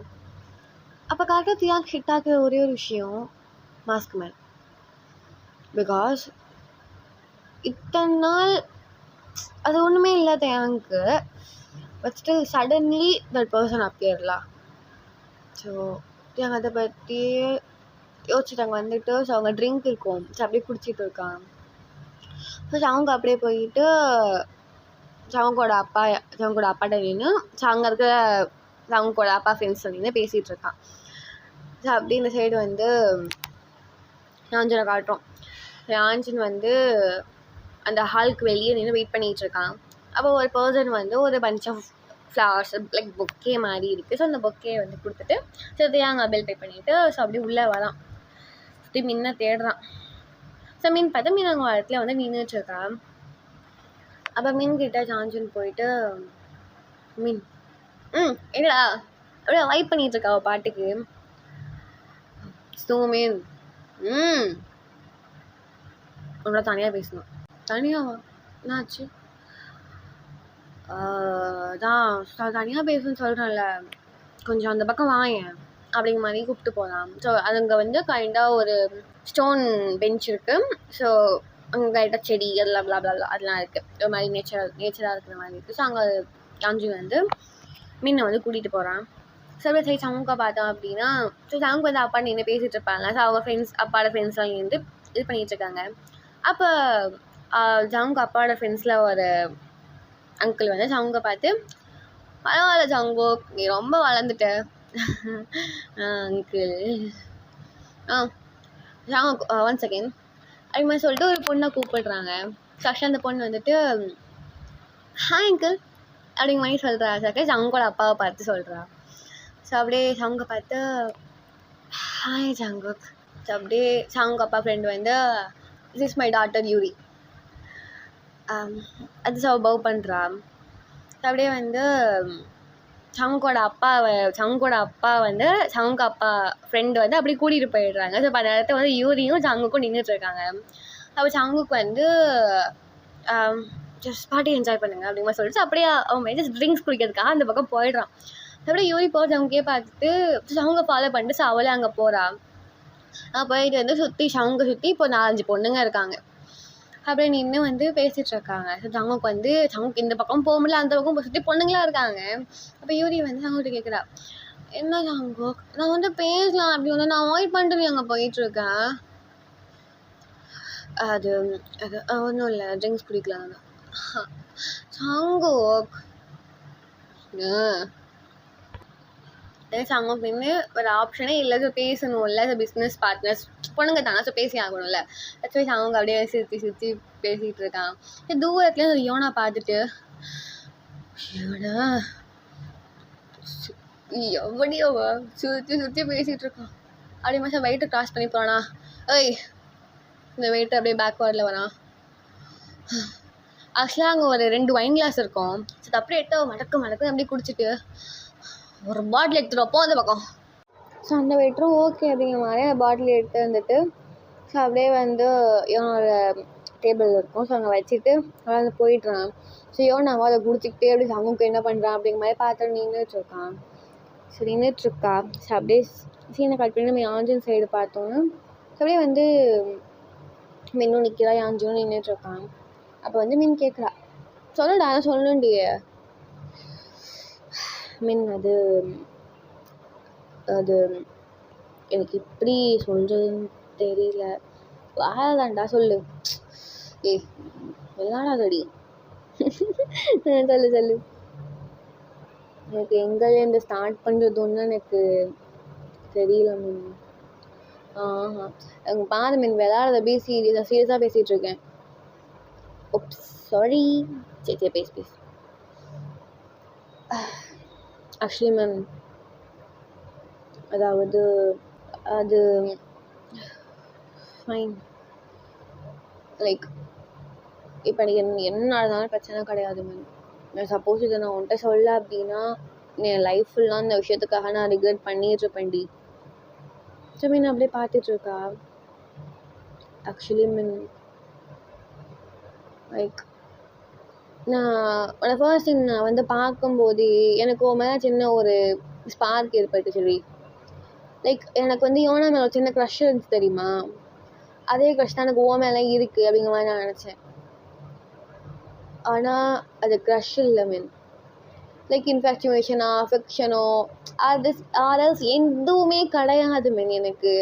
அப்போ கரெக்டாக தியாங் ஹிட் ஆகிற ஒரே ஒரு விஷயம் மாஸ்க் மேன். பிகாஸ் இத்தனை நாள் அது ஒன்றுமே இல்லை தியாங்க்கு. But still suddenly that person அப்பியர்லாம். ஸோ தியாங் அதை பற்றி யோசிச்சுட்டாங்க வந்துட்டு. ஸோ அவங்க ட்ரிங்க் இருக்கும், ஸோ அப்படியே குடிச்சிட்டு இருக்காங்க. ஸோ அவங்க அப்படியே போயிட்டு சவங்கோட அப்பாட்ட நின்று அங்கே இருக்கிற சவங்கோட அப்பா ஃப்ரெண்ட்ஸ் நின்று பேசிகிட்டு இருக்கான். ஸோ அப்படி இந்த சைடு வந்து யாஞ்சனை காட்டுறோம். யாஞ்சின் வந்து அந்த ஹாலுக்கு வெளியே நின்று வெயிட் பண்ணிகிட்டு இருக்கான். அப்போ ஒரு பர்சன் வந்து ஒரு bunch of flowers like bouquet மாதிரி இருக்குது. ஸோ அந்த பொக்கே வந்து கொடுத்துட்டு ஸோ தியாங் பில் பே பண்ணிவிட்டு ஸோ அப்படியே உள்ளே வரான். அப்படி மீனை தேடுறான். ஸோ மீன் பார்த்தா மீன் அவங்க இடத்துல வந்து நின்றுட்டுருக்கான். அப்போ மீன் கிட்ட சாஞ்சுன்னு போயிட்டு மீன் என்னடா அப்படியே வைப் பண்ணிகிட்ருக்கா அவள் பாட்டுக்கு. ஸோ மீன் உன்னோட தனியாக பேசணும். தனியாவா? என்னாச்சு? தான் தனியாக பேசணும்னு சொல்கிறேன்ல, கொஞ்சம் அந்த பக்கம் வாயேன் அப்படிங்கிற மாதிரி கூப்பிட்டு போகலாம். ஸோ அங்கே வந்து கைண்டாக ஒரு ஸ்டோன் பெஞ்ச் இருக்குது. ஸோ அங்கே கைண்டாக செடி அதெல்லாம் இருக்குது. ஒரு மாதிரி நேச்சராக இருக்கிற மாதிரி இருக்குது. ஸோ அங்கே யாஞ்சு வந்து மீனை வந்து கூட்டிகிட்டு போகிறான். ஸோ அப்படியே சரி சமுக பார்த்தோம் அப்படின்னா ஸோ சமுக வந்து அப்பா நின்று பேசிகிட்டு இருப்பாங்க. ஸோ அவங்க ஃப்ரெண்ட்ஸ் அப்பாவோட ஃப்ரெண்ட்ஸ்லாம் இருந்து இது பண்ணிகிட்ருக்காங்க. அப்போ ஜவுங்க அப்பாவோட ஃப்ரெண்ட்ஸில் ஒரு அங்கிள் வந்து ஜவுங்க பார்த்து பரவாயில்ல ஜவுங்கோ நீ ரொம்ப வளர்ந்துட்ட அங்கிள் ஜவுங்க 1 செகண்ட் அது மாதிரி சொல்லிட்டு ஒரு பொண்ணை கூப்பிடுறாங்க. சக்ஷா அந்த பொண்ணு வந்துட்டு ஹாய் அங்கிள் அப்படிங்க மாதிரி சொல்கிறா. சக்கா ஜவுங்கோட அப்பாவை பார்த்து சொல்கிறா. ஸோ அப்படியே ஜவுங்க பார்த்து ஹாய் ஜங்குக். ஸோ அப்படியே ஜவுங்க அப்பா ஃப்ரெண்டு வந்து this is my daughter Uri அது ஸோ பவ் பண்ணுறா. அப்படியே வந்து சங்குக்கோட அப்பா வந்து சங்கு அப்பா ஃப்ரெண்டு வந்து அப்படியே கூட்டிகிட்டு போயிடுறாங்க. ஸோ அந்த இடத்துல வந்து யூரியும் சங்குக்கும் நின்றுட்டுருக்காங்க. அப்போ சங்குக்கு வந்து ஜஸ்ட் பார்ட்டி என்ஜாய் பண்ணுங்க அப்படிங்கிற மாதிரி சொல்லிட்டு அப்படியே அவன் ஜஸ்ட் ட்ரிங்க்ஸ் குடிக்கிறதுக்காக அந்த பக்கம் போயிடுறான். அப்படியே யூரி போகிற சங்குக்கே பார்த்துட்டு சங்க ஃபாலோ பண்ணிட்டு ஸோ அவளே அங்கே போகிறா. போயிட்டு வந்து சங்கு சுற்றி இப்போ 4-5 பொண்ணுங்க இருக்காங்க. அப்படியே நின்று வந்து பேசிகிட்டு இருக்காங்க. ஸோ சங்குக்கு வந்து சங்குக்கு இந்த பக்கம் போக முடியல, அந்த பக்கம் சுற்றி பொண்ணுங்களாம் இருக்காங்க. அப்போ யூரி வந்து சங்குகிட்ட கேட்குறா என்ன சங்கு நான் வந்து பேசலாம் அப்படி வந்து நான் அவாய்ட் பண்ணிட்டு அங்கே போயிட்டுருக்கேன். அது அது ஒன்றும் இல்லை ட்ரிங்க்ஸ் குடிக்கலாம் சங்கு சங்க அப்படின்னு ஒரு ஆப்ஷனே இல்லை. ஸோ பேசணும்ல, ஸோ பிஸ்னஸ் பார்ட்னர்ஸ் பொண்ணுங்க தானே, ஸோ பேசி ஆகணும்ல. ஆக்சுவலி அவங்க அப்படியே சுற்றி பேசிகிட்டு இருக்கான். தூரத்துலேயே ஒரு யோனா பார்த்துட்டு எவ்வளோ சுற்றி பேசிகிட்டு இருக்கான். அப்படியே மாதம் வெயிட்டை கிராஸ் பண்ணி போனா ஏய் இந்த வெயிட்டை அப்படியே பேக்வேர்டில் வரான். ஆக்சுவலாக அங்கே ஒரு 2 வைன் கிளாஸ் இருக்கும். ஸோ அப்படியே மடக்கு அப்படியே குடிச்சிட்டு ஒரு பாட்டில் எடுத்துகிட்டு வைப்போம் அந்த பக்கம். ஸோ அந்த வெயிட்டரும் ஓகே அப்படிங்கிற மாதிரி பாட்டில் எடுத்து வந்துட்டு ஸோ அப்படியே வந்து இவனோட டேபிள் இருக்கும். ஸோ அங்கே வச்சுட்டு அவன் போயிட்டுறான். ஸோ யோனாவோ அதை குடிச்சிக்கிட்டே அப்படி சங்குக்கு என்ன பண்ணுறான் அப்படிங்கிற மாதிரி பார்த்து நின்றுட்டுருக்கான். ஸோ நின்றுட்டுருக்கா. ஸோ அப்படியே சீனை கட் பண்ணி நம்ம யாஞ்சின் சைடு பார்த்தோன்னா ஸோ அப்படியே வந்து மின்னும் நிற்கிறா, யாஞ்சியும் நின்றுட்டுருக்கான். அப்போ வந்து மீன் கேட்குறா சொல்லடா சொல்லணுண்டியே மீன் அது அது எனக்கு எப்படி சொல்கிறதுன்னு தெரியல. வாழதாண்டா சொல்லு. ஏய் விளாடாதடி. சொல்லு சொல்லு. எனக்கு எங்கேருந்து ஸ்டார்ட் பண்ணுறது ஒன்று எனக்கு தெரியல மீன். ஆஹா அங்கே பாரு மீன், விளாடாத சீரியஸாக பேசிகிட்டு இருக்கேன். Oops sorry. சரி பேசு. ஆக்சுவலி மேம், அதாவது அது ஃபைன். லைக் இப்போ எனக்கு என்ன நடந்தாலும் பிரச்சனை கிடையாது மேம். சப்போஸ் இதை நான் உன்கிட்ட சொல்ல அப்படின்னா என் லைஃப் ஃபுல்லாக அந்த விஷயத்துக்காக நான் ரிக்ரெட் பண்ணிட்டுருப்பேன்டி. ஸோ மீன் அப்படியே பார்த்துட்ருக்கா. ஆக்சுவலி மீன் லைக் நான் ஃபர்ஸ்ட் திங் நான் வந்து பார்க்கும்போது எனக்கு உன் மேலே சின்ன ஒரு ஸ்பார்க் ஏற்பட்டு சொல்லி. லைக் எனக்கு வந்து யோனா மேலே ஒரு சின்ன க்ரஷ் இருந்துச்சு தெரியுமா? அதே க்ரஷ் தான் எனக்கு உன் மேலே இருக்குது அப்படிங்கிற மாதிரி நான் நினச்சேன். ஆனால் அது க்ரஷ் இல்லை மீன். லைக் இன்ஃபேக்சுவேஷனோ அஃபெக்ஷனோ அதர்ஸ் எதுவுமே கிடையாது மீன் எனக்கு.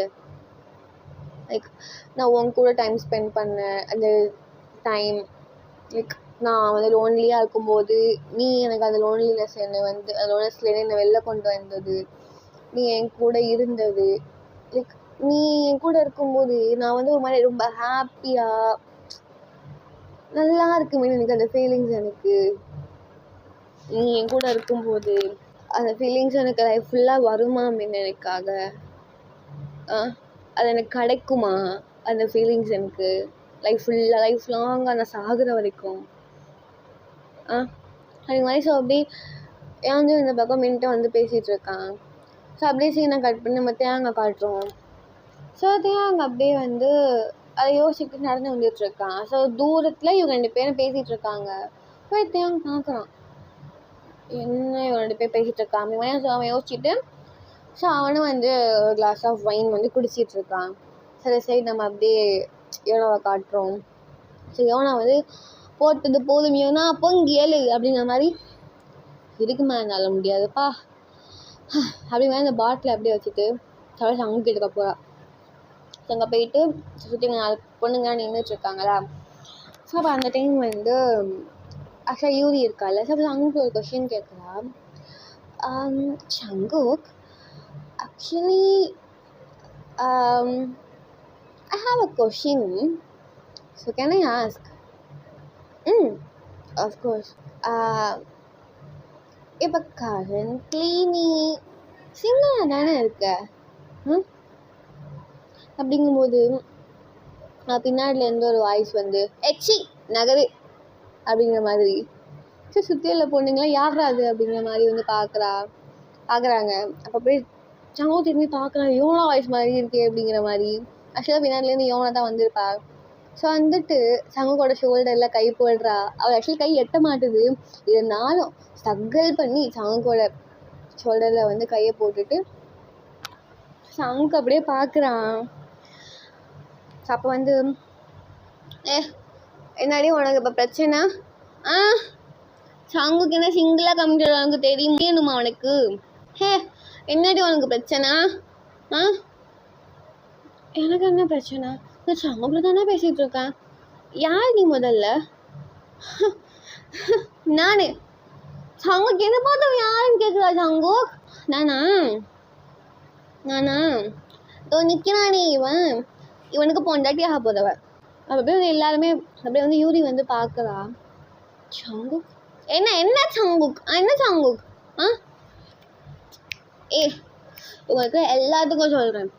லைக் நான் உன் கூட டைம் ஸ்பெண்ட் பண்ணேன். அந்த டைம் லைக் நான் வந்து லோன்லியாக இருக்கும்போது நீ எனக்கு அந்த லோன்லினஸ்லேருந்து என்னை வெளில கொண்டு வந்தது, நீ என் கூட இருந்தது. லைக் நீ என் கூட இருக்கும்போது நான் வந்து ஒரு மாதிரி ரொம்ப ஹாப்பியாக நல்லா இருக்கு மீன். எனக்கு அந்த ஃபீலிங்ஸ் எனக்கு நீ என் கூட இருக்கும்போது அந்த ஃபீலிங்ஸ் எனக்கு லைஃப் ஃபுல்லாக வருமா மீன் எனக்காக? அது எனக்கு கிடைக்குமா அந்த ஃபீலிங்ஸ் எனக்கு லைஃப் லாங்காக நான் சாகுற வரைக்கும்? அது மாதிரி. ஸோ அப்படியே ஏன் இந்த பக்கம் மின்ட்டு வந்து பேசிகிட்டு இருக்கான். ஸோ அப்படியே சீனை கட் பண்ணி நம்ம தேங்காய் காட்டுறோம். ஸோ தேங்காய் அப்படியே வந்து அதை யோசிச்சுட்டு நடந்து வந்துட்டுருக்கான். ஸோ தூரத்தில் இவங்க 2 பேரும் பேசிகிட்டு இருக்காங்க. போய் தேங்காய் பார்க்குறான், என்ன இவங்க 2 பேர் பேசிகிட்டு இருக்கான். அவன் யோசிச்சுட்டு ஸோ அவனும் வந்து ஒரு கிளாஸ் ஆஃப் வைன் வந்து குடிச்சிட்ருக்கான். சரி நம்ம அப்படியே யோனாவை காட்டுறோம். ஸோ யோனா வந்து போட்டது போதும் யோனா பொங்கேளு அப்படிங்கிற மாதிரி இருக்குமா என்னால் முடியாதுப்பா அப்படிங்கிற மாதிரி அந்த பாட்டில் அப்படியே வச்சுட்டு சங்கு கிட்டக்க போகிறா. ஸோ அங்கே போயிட்டு சுற்றி 4 பொண்ணுங்க நின்றுட்டுருக்காங்களா. ஸோ அப்போ அந்த டைம் வந்து ஆக்சுவலாக யூரி இருக்கால. ஸோ அப்போ சங்குக்கு ஒரு கொஷின் கேட்குறா. சங்குக், actually I have a question, so can I ask? Of course. இப்போ கரண்ட்லி நீ சிங்கிளாக தானே இருக்க, அப்படிங்கும்போது பின்னாடிலேருந்து ஒரு வாய்ஸ் வந்து எச்சி நகரு அப்படிங்கிற மாதிரி. ஸோ சுற்றியில் பொண்ணுங்களாம் யாரா அது அப்படிங்கிற மாதிரி வந்து பார்க்குறாங்க. அப்போ போய் சங்கு திரும்பி பார்க்குறான், யோனா வாய்ஸ் மாதிரி இருக்கே அப்படிங்கிற மாதிரி. ஆக்சுவலாக பின்னாடிலேருந்து யோனா தான் வந்திருப்பா. ஸோ வந்துட்டு சங்குக்கோட ஷோல்டரில் கை போடுறா. அவள் ஆக்சுவலி கை எட்ட மாட்டுது, இருந்தாலும் ஸ்ட்ரகிள் பண்ணி சங்குக்கோட ஷோல்டரில் வந்து கையை போட்டுட்டு சங்குக்கு அப்படியே பார்க்குறான். ஸோ அப்போ வந்து என்னடி உனக்கு இப்போ பிரச்சனை? சங்குக்கு என்ன சிங்கிளாக கம்மிட்டு உனக்கு தெரியுமா அவனுக்கு? என்னடி உனக்கு பிரச்சனை? எனக்கு என்ன பிரச்சனை? நான் சங்குல தானே பேசிகிட்டு இருக்கேன். யார் நீ முதல்ல? நான் சங்குக்கு என்ன பார்த்தவன் யாருன்னு கேட்குறா. சங்கு நானா தோ நிற்கிறானே இவனுக்கு பொண்டாட்டியாக போதவ. அப்படியே வந்து எல்லாருமே அப்படியே வந்து யூரி வந்து பார்க்குறா. சங்கு என்ன சங்குக் என்ன சங்குக்? உங்களுக்கு எல்லாத்துக்கும் சொல்கிறேன்,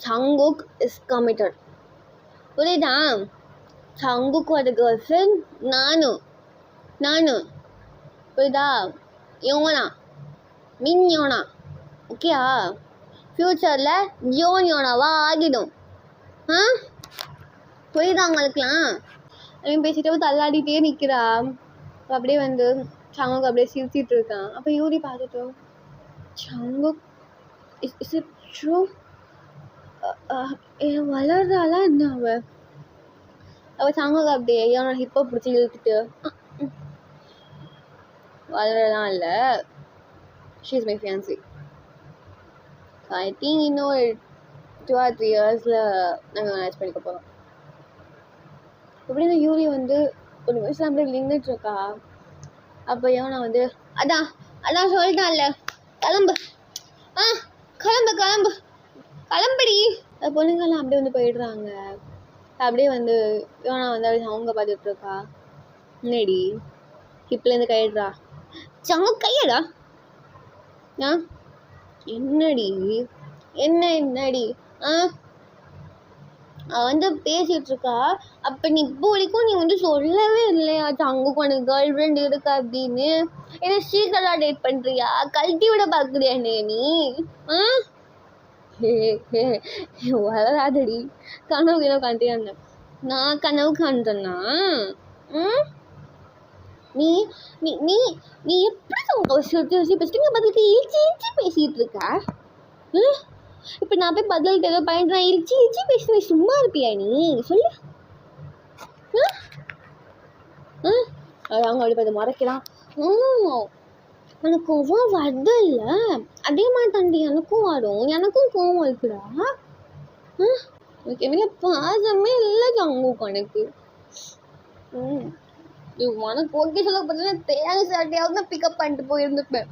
சங்குக் இஸ் கமிட்டட், புரியுதா? சங்குக்கோட கேர்ள் ஃப்ரெண்ட் நானு புரியுதா? யோனா, ஓகேயா? ஃப்யூச்சரில் யோனாவா ஆகிடும். புரியுதா உங்களுக்குலாம்? அப்படின்னு பேசிட்டு தள்ளாடிட்டே நிற்கிறா. அப்படியே வந்து சங்குக்கு அப்படியே சிரிச்சிட்டு இருக்கான். அப்போ யூரி பார்த்துட்டு சங்குக் இஸ் இட் ட்ரூ? வளர்றாளா என்ன அவள் சங்குக்கு அப்படியே யோனா ஹிப்பை பிடிச்சி இழுத்துட்டு வளரலாம் இல்லை, she is my fiancée. I think இன்னும் 2 or 3 இயர்ஸில் நாங்கள் மேரேஜ் பண்ணிக்க போகிறோம். எப்படின்னா யூரி வந்து ஒரு நிமிஷம் அப்படியே நின்றுட்டுருக்கா. அப்போ நான் வந்து அதான் அதான் சொல்லிட்டான்ல, கிளம்பு கிளம்பு கிளம்புடி. பொண்ணுங்கள்லாம் அப்படியே வந்து போயிடுறாங்க. அப்படியே வந்து யோனா வந்து அவங்க பார்த்துட்ருக்கா. என்னடி ஹிப்லேருந்து கையிடுறா, கையடா என்னடி என்னடி வந்து பேசிட்டு இருக்கா. அப்ப நீ இப்போ வரைக்கும் நீ வந்து சொல்லவே இல்லையா சங்குக்கு உனக்கு கேர்ள் ஃப்ரெண்ட் இருக்கு அப்படின்னு? ஏன்னா ஸ்ரீகலா டேட் பண்றியா? கழட்டி விட பாக்குறியா நீ? வளராதடி. கனவு காண்டியா இருந்தேன் நான். கனவு காண்றேன்னா நீ நீ நீ நீ எப்படி பதிலுக்கு இழிச்சு பேசிட்டு இருக்க? இப்போ நான் போய் பதிலுக்கு ஏதோ பயன் இழிச்சு பேசி சும்மா இருப்பியா நீ? சொல்லு. அவங்க அப்படி பார்த்து மறைக்கிறான். எனக்கு கோவம் வருது இல்லை, அதே மாதிரி தாண்டி எனக்கும் வரும். எனக்கும் கோவம் இருக்குடா. எனக்கு என்ன பாசமே இல்லை ஜங்குக்கு எனக்கு. உனக்கு ஓகே சொல்ல பார்த்தீங்கன்னா தேங்காய் சாட்டையாவது நான் பிக்கப் பண்ணிட்டு போயிருந்துப்பேன்.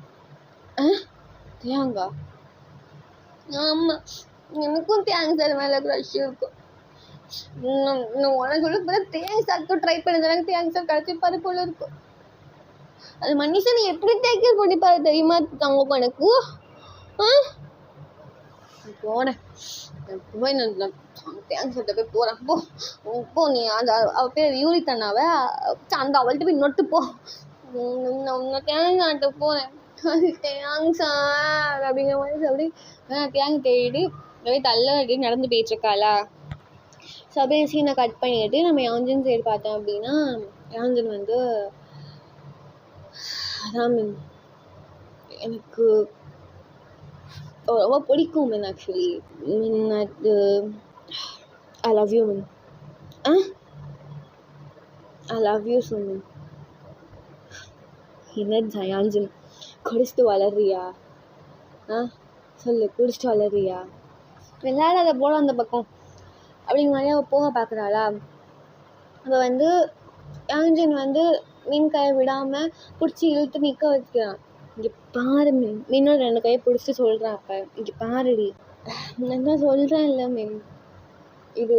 தேங்கா ஆமாம், எனக்கும் தேங்காய் சார் மேலே க்ரஷ் இருக்கும். நான் உனக்கு சொல்ல பார்த்தா தேங்காய் சாட்டும் ட்ரை பண்ணதாங்க தேங்காய் சார் கடைசி பாரு போல இருக்கும். அது மனுஷன் எப்படி டேக்கர் பண்ணிப்பாரு தெரியுமா தங்க எனக்கு? போனேன் போய் நான் தேங்காய் சார்ட்ட போய் போகிறேன். போ நீ அந்த அவ பேர் யூரி தண்ணாவை அந்த அவள்கிட்ட போய் நொட்டு போ. நான் தேங்காய் சார்ட்ட போகிறேன். தேங்காய் சார் அப்படிங்கிற மாதிரி அப்படி தேங்காய் தேடி அப்படியே தள்ள நடந்து போயிட்டுருக்காளா. ஸோ அப்படியே சீனை கட் பண்ணிட்டு நம்ம யாஞ்சன் சைடு பார்த்தோம் அப்படின்னா யாஞ்சன் வந்து அதான் எனக்கு ரொம்ப பிடிக்கும் மேன். ஆக்சுவலி அது I love you man. I love you so man. என்ன யாஞ்சன் குடிச்சிட்டு வளர்றியா? சொல்லு, குடிச்சிட்டு வளர்றியா? விளையாடாத போல அந்த பக்கம் அப்படிங்கிற மாதிரி அவள் போக பார்க்குறாளா. அவள் வந்து யாஞ்சன் வந்து மீன் கையை விடாமல் பிடிச்சி இழுத்து நிற்க வச்சுக்கிறான். இங்கே பாரு மீன். மீனோட 2 கையை பிடிச்சி சொல்கிறான். அப்போ இங்கே பாருடி, நான் தான் சொல்கிறேன் இல்லை மீன், இது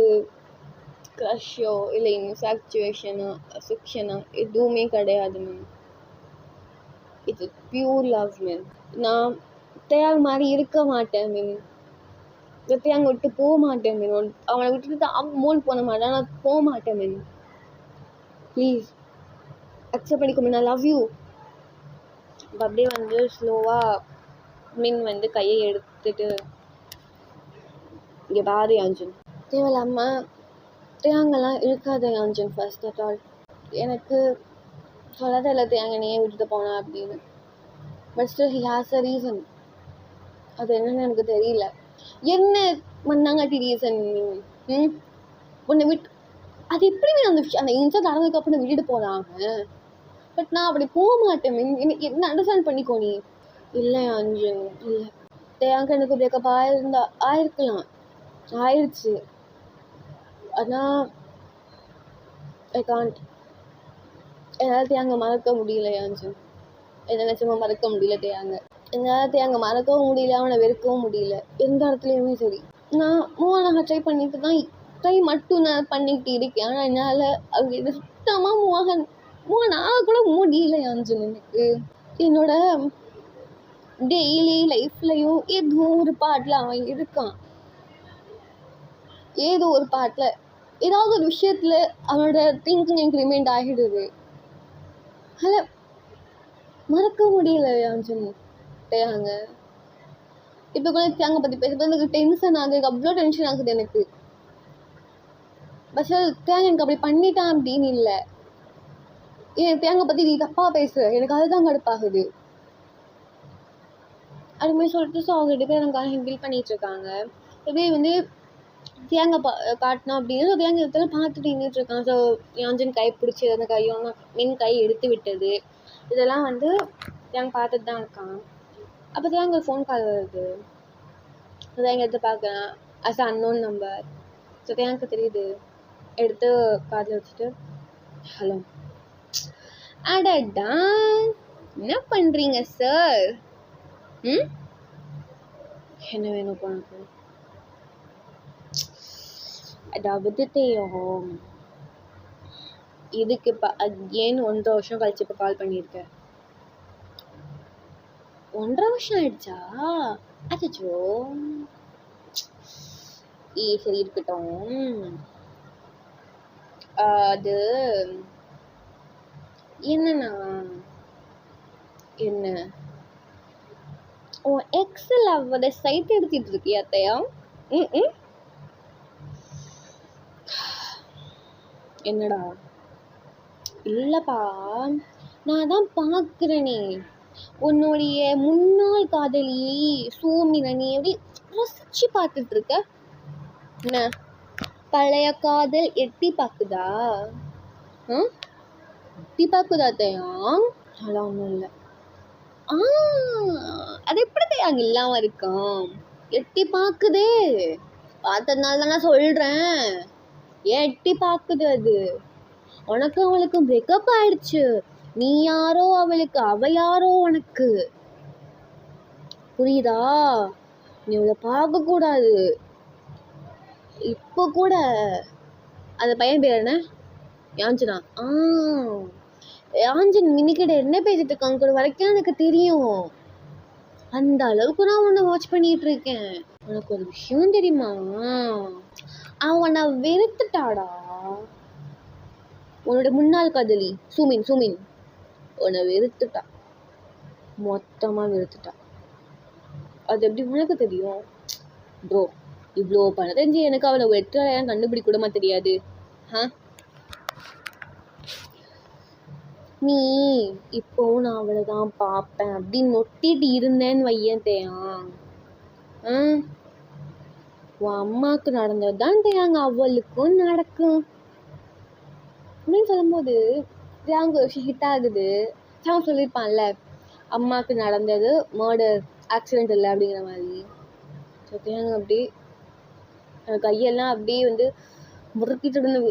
க்ரஷ்ஷோ இல்லை இன்ஃபேக்சுவேஷனோ அஃபெக்ஷனோ எதுவுமே கிடையாது மேம். இது பியூர் லவ் மேம். நான் தேவை மாதிரி இருக்க மாட்டேன் மீன். தேங்க விட்டு போக மாட்டேன் மீன். அவனை விட்டுட்டு மூணு போன மாட்டேன். நான் போக மாட்டேன் மீன். ப்ளீஸ் அக்செப்ட் பண்ணிக்கோ மீன். I love you. அப்படியே வந்து ஸ்லோவாக மீன் வந்து கையை எடுத்துட்டு இங்கே பாரு யாஞ்சன், தேவையில்லாமல் தேங்கெல்லாம் இழுக்காத யாஞ்சன். ஃபர்ஸ்ட் ஆஃப் ஆல் எனக்கு சொல்லாத இல்லை தேங்கனையே விட்டுட்டு போனா அப்படின்னு. But still he has a reason. அது என்னன்னு எனக்கு தெரியல. என்ன மண்ணாங்காட்டி ரீசன் உன்னை விட்டு அது எப்படி அந்த இன்சல்ட் நடந்ததுக்கப்புறம் விட்டுட்டு போனாங்க. பட் நான் அப்படி போக மாட்டேன். எனக்கு என்ன அண்டர்ஸ்டாண்ட் பண்ணிக்கோ நீ. இல்லை அஞ்சன், இல்லை தேங்க எனக்கு பிரேக்கப் ஆயிருக்கலாம், ஆயிடுச்சு. ஆனால் ஐ காண்ட். என்னால் தேங்க மறக்க முடியல அஞ்சன். என்ன நிச்சயமாக மறக்க முடியல தேங்க. என்னால் தேங்க மறக்கவும் முடியல, அவனை வெறுக்கவும் முடியல எந்த இடத்துலையுமே. சரி, நான் மூவாக ட்ரை பண்ணிட்டு தான் ட்ரை மட்டும் நான் பண்ணிக்கிட்டு இருக்கேன். ஆனால் என்னால் அவங்க சுத்தமாக மூவாக கூட முடியல அஞ்சன். எனக்கு என்னோட டெய்லி லைஃப்லையும் ஏதோ ஒரு பாட்டில் அவன் இருக்கான். ஏதோ ஒரு பாட்டில் ஏதாவது ஒரு விஷயத்தில் அவனோட திங்கிங் எனக்கு ரிமைண்ட் ஆகிடுது. அதில் மறக்க முடியல அஞ்சன் தேங்க. இப்போ கூட தேங்க பற்றி பேசும்போது எனக்கு டென்ஷன் ஆகுது. அவ்வளோ டென்ஷன் ஆகுது எனக்கு. பட் தேங்க எனக்கு அப்படி பண்ணிட்டான் அப்படின்னு இல்லை. ஏன் தேங்க பற்றி நீ தப்பாக பேசுகிற, எனக்கு அதுதான் கடுப்பாகுது அதுமாதிரி சொல்லிட்டு. ஸோ அவங்க 2 பேரும் எனக்கு ஹேண்டில் பண்ணிகிட்ருக்காங்க. இப்படியே வந்து தேங்க காட்டினோம் அப்படின்னு. ஸோ தேங்க இடத்துல பார்த்துட்டு நின்றுட்டுருக்கான். ஸோ யாஞ்சன் கை பிடிச்சி அந்த கையும் மீன் கை எடுத்து விட்டது இதெல்லாம் வந்து தேங்க பார்த்துட்டு தான் இருக்கான். அப்போ தான் எங்களுக்கு ஃபோன் கால் வருது. அதான் எங்கள் எடுத்து பார்க்குறேன். As unknown number. ஸோ தான் எனக்கு தெரியுது. எடுத்து காதில் வச்சுட்டு ஹலோ. அடடா, என்ன பண்ணுறீங்க சார்? என்ன வேணும் உனக்கு? அதாவது தெரியும் இதுக்கு இப்போ அகெயின் 1.5 வருஷம் கழிச்சு இப்போ கால் பண்ணியிருக்கேன். 1.5 வருஷம் ஆயிடுச்சா? அச்சோ. சரி இருக்கட்டும். அது என்னன்னா என்ன ஓ எக்ஸல் அவட சைட் எடுத்துட்டு இருக்கியா அத்தையா? என்னடா? இல்லப்பா, நான் தான் பார்க்குறேனே உன்னுடைய முன்னாள் காதலி சூமினை நீ எப்படி ரசிச்சு பார்த்துட்டு இருக்க. என்ன பழைய காதல் எட்டி பார்க்குதா? எட்டி பார்க்குதா அத்தையா? அதெல்லாம் ஒன்றும் இல்லை. அது எப்படி அங்க இல்லாம இருக்கும்? எட்டி பார்க்குதே. பார்த்ததுனால தான் நான் சொல்றேன். ஏன் எட்டி பார்க்குது? அது உனக்கு அவளுக்கு பிரேக்கப் ஆயிடுச்சு. நீ யாரோ அவளுக்கு, அவ யாரோ உனக்கு. புரியுதா? நீ அவளை பார்க்க கூடாது. இப்போ கூட அந்த பையன் பேர் என்ன? யாஞ்சனா. யாஞ்சன் மினிக்கிட்ட என்ன பேசிட்டு இருக்காங்க கூட வரைக்கும் எனக்கு தெரியும். அந்த அளவுக்கு நான் உன்னை வாட்ச் பண்ணிட்டு இருக்கேன். உனக்கு ஒரு விஷயம் தெரியுமா? அவனை வெறுத்துட்டாடா. உன்னோட முன்னாள் காதலி சுமின் உன்னை வெறுத்துட்டா. மொத்தமா வெறுத்துட்டா. அது எப்படி உனக்கு தெரியும்? ப்ரோ, இவ்வளோ பண்ண தெரிஞ்சு எனக்கு அவளை வெற்ற கண்டுபிடிக்க கூடமா தெரியாது? நீ இப்போ நான் அவளை தான் பார்ப்பேன் அப்படின்னு நொட்டிட்டு இருந்தேன்னு வையன் தேயா. உன் அம்மாவுக்கு நடந்தது தான் தேயாங்க அவளுக்கும் நடக்கும் அப்படின்னு சொல்லும்போது தேங்க ஒரு விஷயம் ஹிட் ஆகுது. அவன் சொல்லியிருப்பான்ல, அம்மாவுக்கு நடந்தது மர்டர் ஆக்சிடென்ட் இல்லை அப்படிங்கிற மாதிரி. ஸோ தேங்க அப்படி கையெல்லாம் அப்படியே வந்து முறுக்கிட்டு இருந்து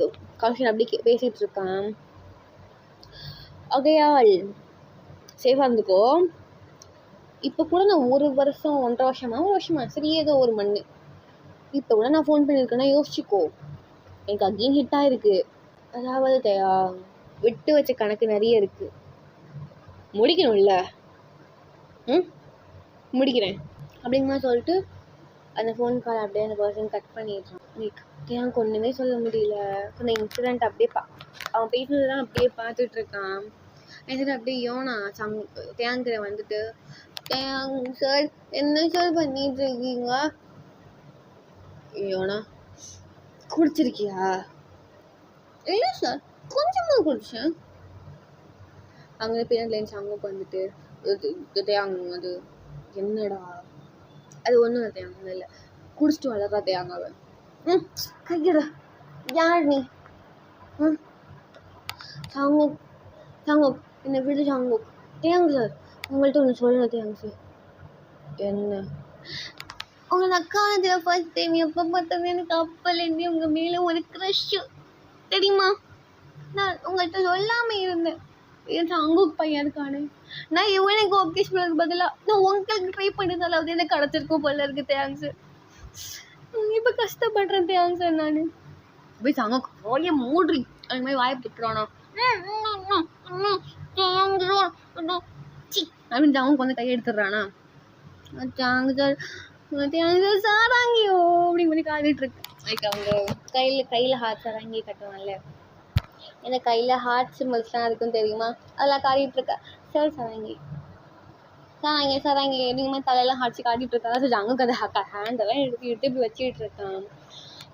கௌஷன் அப்படி பேசிகிட்டு இருக்கான். ஓகேயாள் சேஃபாக இருந்துக்கோ. இப்போ கூட நான் 1 வருஷம் 1.5 வருஷமா சரி ஏதோ ஒரு மண் இப்போ கூட நான் ஃபோன் பண்ணியிருக்கேன்னா யோசிச்சுக்கோ. எனக்கு அகெயின் ஹிட் ஆகிருக்கு. அதாவது தயா விட்டு வச்ச கணக்கு நிறைய இருக்கு. முடிக்கணும்ல. முடிக்கிறேன் அப்படிங்கிற சொல்லிட்டு அந்த ஃபோன் கால் அப்படியே அந்த பர்சன் கட் பண்ணிடுறான். எனக்கு ஒன்றுமே சொல்ல முடியல. அந்த இன்சிடெண்ட் அப்படியே அவன் பேசுனதுதான் அப்படியே பார்த்துட்டு இருக்கான். எனக்கு அப்படியே யோனா தேங்கிற வந்துட்டு, சார் என்ன சார் பண்ணிட்டு இருக்கீங்க? யோனா குடிச்சிருக்கியா? இல்லை சார், கொஞ்சமா குடிச்சேன். அங்கே பின்னாடி அங்கே வந்துட்டு தேங்க அது என்னடா? அது ஒன்றும் இல்லை தேங்க இல்லை, குடிச்சிட்டு வளர்க்கா தேங்க அவன். கையடா யார் நீ? சாங்கோ சாங்கோ என்னை விடு சாங்கோ. தேங்க சார், உங்கள்கிட்ட ஒன்று சொல்லணும் தேங்க சார். என்ன? உங்களை அக்கானதுல ஃபர்ஸ்ட் டைம் எப்போ பார்த்தாலும் எனக்கு அப்போலேருந்து உங்கள் மேலே ஒரு க்ரஷ்ஷு தெரியுமா? நான் உங்கள்கிட்ட சொல்லாமல் இருந்தேன். என் சாங்குக்கு பையன் இருக்கானே, நான் இவனுக்கு ஓகே சொல்றது பதிலாக நான் உங்களுக்கு ட்ரை பண்ணதால அது எனக்கு கிடச்சிருக்கும் போல இருக்கு. தேங்க்ஸ். இப்போ கஷ்டப்படுறேன் தேங்க்ஸ் சார். நான் போய் சாங்க வாய மூடுறி அது மாதிரி வாயை திட்டுறானா அப்படின்னு அவங்க வந்து கையை எடுத்துடுறானா. தேங்க்ஸ் சார் தேங்க்ஸ் சார் சாராங்கியோ அப்படி மாதிரி காதிட்டு இருக்கு. லைக் அவங்க கையில் ஹார்ட் சாராங்கி கட்டுவாங்கல்ல, இந்த கையில் ஹார்ட் சிம்பிள்ஸ்லாம் இருக்குன்னு தெரியுமா? அதெல்லாம் காட்டிகிட்டு இருக்கா. சார் சாராங்கி எதுவுமே தலையெல்லாம் ஹார்ட்ஸு காட்டிகிட்டு இருக்கா. ஸோ ஜங்குக்கு அந்த ஹேண்டெல்லாம் எடுத்து இப்படி வச்சுக்கிட்டு இருக்கான்.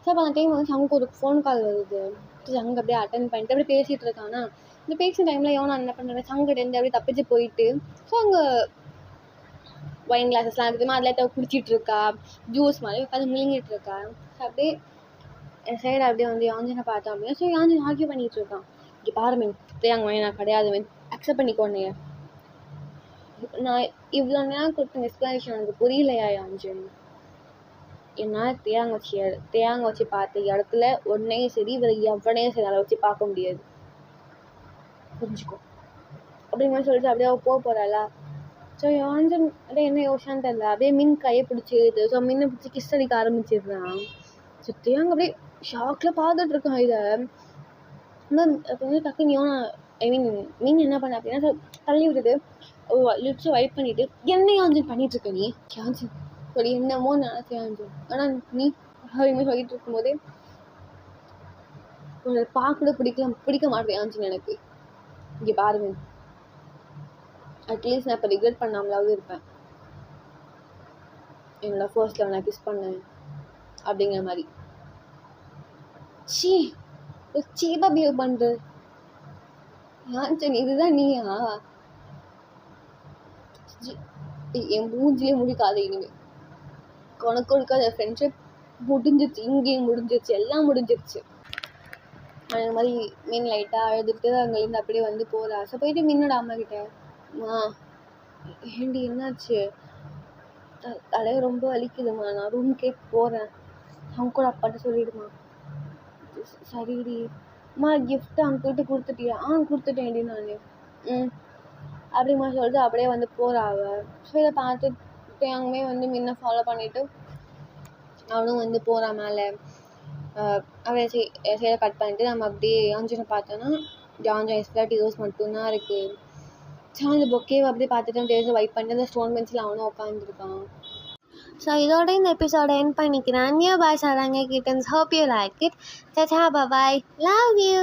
ஸோ அப்போ அந்த டைம் வந்து ஜங்குக்கு ஒரு ஃபோன் கால் வருது. ஸோ ஜங்கு அப்படியே அட்டன் பண்ணிட்டு அப்படியே பேசிகிட்டு இருக்கானா. இந்த பேசுகிற டைமில் யோனா என்ன பண்ணுறேன், சங்கிட்டேருந்து அப்படியே தப்பிச்சு போயிட்டு ஸோ அங்கே ஒயின் கிளாஸஸ்லாம் இருக்குதுமா, அதில் குடிச்சிட்டு இருக்கா. ஜூஸ் மாதிரி உட்காந்து முழுங்கிட்டு இருக்கா. ஸோ அப்படியே என் சைடு அப்படியே வந்து யாஞ்சனை பார்த்தோம் அப்படின்னா. ஸோ யாஞ்சன் ஆர்கியூ பண்ணிகிட்டு இருக்கான். இங்கே பாரு மேம், தேங்க நான் கிடையாது மேம், அக்செப்ட் பண்ணிக்கோண்ணையே. நான் இவ்வளோ நேரம் கொடுத்த எக்ஸ்ப்ளனேஷன் எனக்கு புரியலையா அஞ்சன்? என்னால் தேங்காய் வச்சு பார்த்த இடத்துல ஒன்றையும் சரி வேறு எவனையும் சரி அதை வச்சு பார்க்க முடியாது, புரிஞ்சுக்கோ அப்படிங்கிற சொல்லிட்டு அப்படியே போக போகிறாளா. ஸோ யான்சன் அப்படியே என்ன யோசிச்சான்னு தெரியல, அப்படியே மீன் கையை பிடிச்சிடுது. ஸோ மீனை பிடிச்சி கிஸ் அடிக்க ஆரம்பிச்சிடுறான். ஸோ தேங்க அப்படியே ஷாக்கில் பார்த்துட்டு இருக்கான் இதை. அப்போ வந்து டக்குன்னு மீன் என்ன பண்ண அப்படின்னா தள்ளி விட்டுட்டு லிப்ஸை வைப் பண்ணிவிட்டு என்ன யான்சன் பண்ணிகிட்ருக்க நீ யான்சன் சொல்லி என்னமோ நினைச்சேன் யான்சன். ஆனால் நீ அப்படிமே சொல்லிட்டு இருக்கும்போதே பார்க்க பிடிக்க மாட்டேன் யான்சன் எனக்கு. இங்கே பாருங்க, அட்லீஸ்ட் நான் இப்போ ரிக்ரெட் பண்ணாமலாவது இருப்பேன், என்னோட ஃபர்ஸ்ட் லவ் நான் கிஸ் பண்ணேன் அப்படிங்கிற மாதிரி. சீப்பாக பிஹேவ் பண்ணுறது யான்சன், இதுதான் நீயா? என் மூஞ்சிலே முடிக்காத இனிமே. உனக்கு இருக்காத ஃப்ரெண்ட்ஷிப் முடிஞ்சிருச்சு, இங்கேயும் முடிஞ்சிருச்சு, எல்லாம் முடிஞ்சிருச்சு. அந்த மாதிரி மீன் லைட்டாக அழுதுட்டு அங்கேருந்து அப்படியே வந்து போகிறா. ஸோ போயிட்டு மீனோட அம்மா கிட்ட, ஏண்டி என்னாச்சு? தலையை ரொம்ப வலிக்குதுமா, நான் ரூம்க்கே போகிறேன், அவங்க கூட அப்பாட்ட சொல்லிடுமா. சரிடி அம்மா, கிஃப்ட் அங்கிட்ட கொடுத்துட்டியா? கொடுத்துட்டேன்டி நான். அப்படிமா சொல்லிட்டு அப்படியே வந்து போகிறா அவள். ஸோ இதை பார்த்துட்டு அங்கே வந்து மீனை ஃபாலோ பண்ணிவிட்டு அவனும் வந்து போகிறான் மேலே. அவளை சைடை கட் பண்ணிட்டு நம்ம அப்படியே யான்சனை பார்த்தோன்னா யான்சன் எக்ஸ்பிளாட்டிவ்ஸ் மட்டும்தான் இருக்குது. ஸோ அந்த பொக்கேவை அப்படியே பார்த்துட்டு டேஸை வைப் பண்ணிட்டு அந்த ஸ்டோன் பெஞ்சில் அவனும் உட்காந்துருக்கான். ஸோ இதோட இந்த எபிசோட எண்ட் பண்ணிக்கிறேன். நியூ பாய் சாராங்க kittens. Hope you like it. டாடா, பை பாய், லவ் யூ.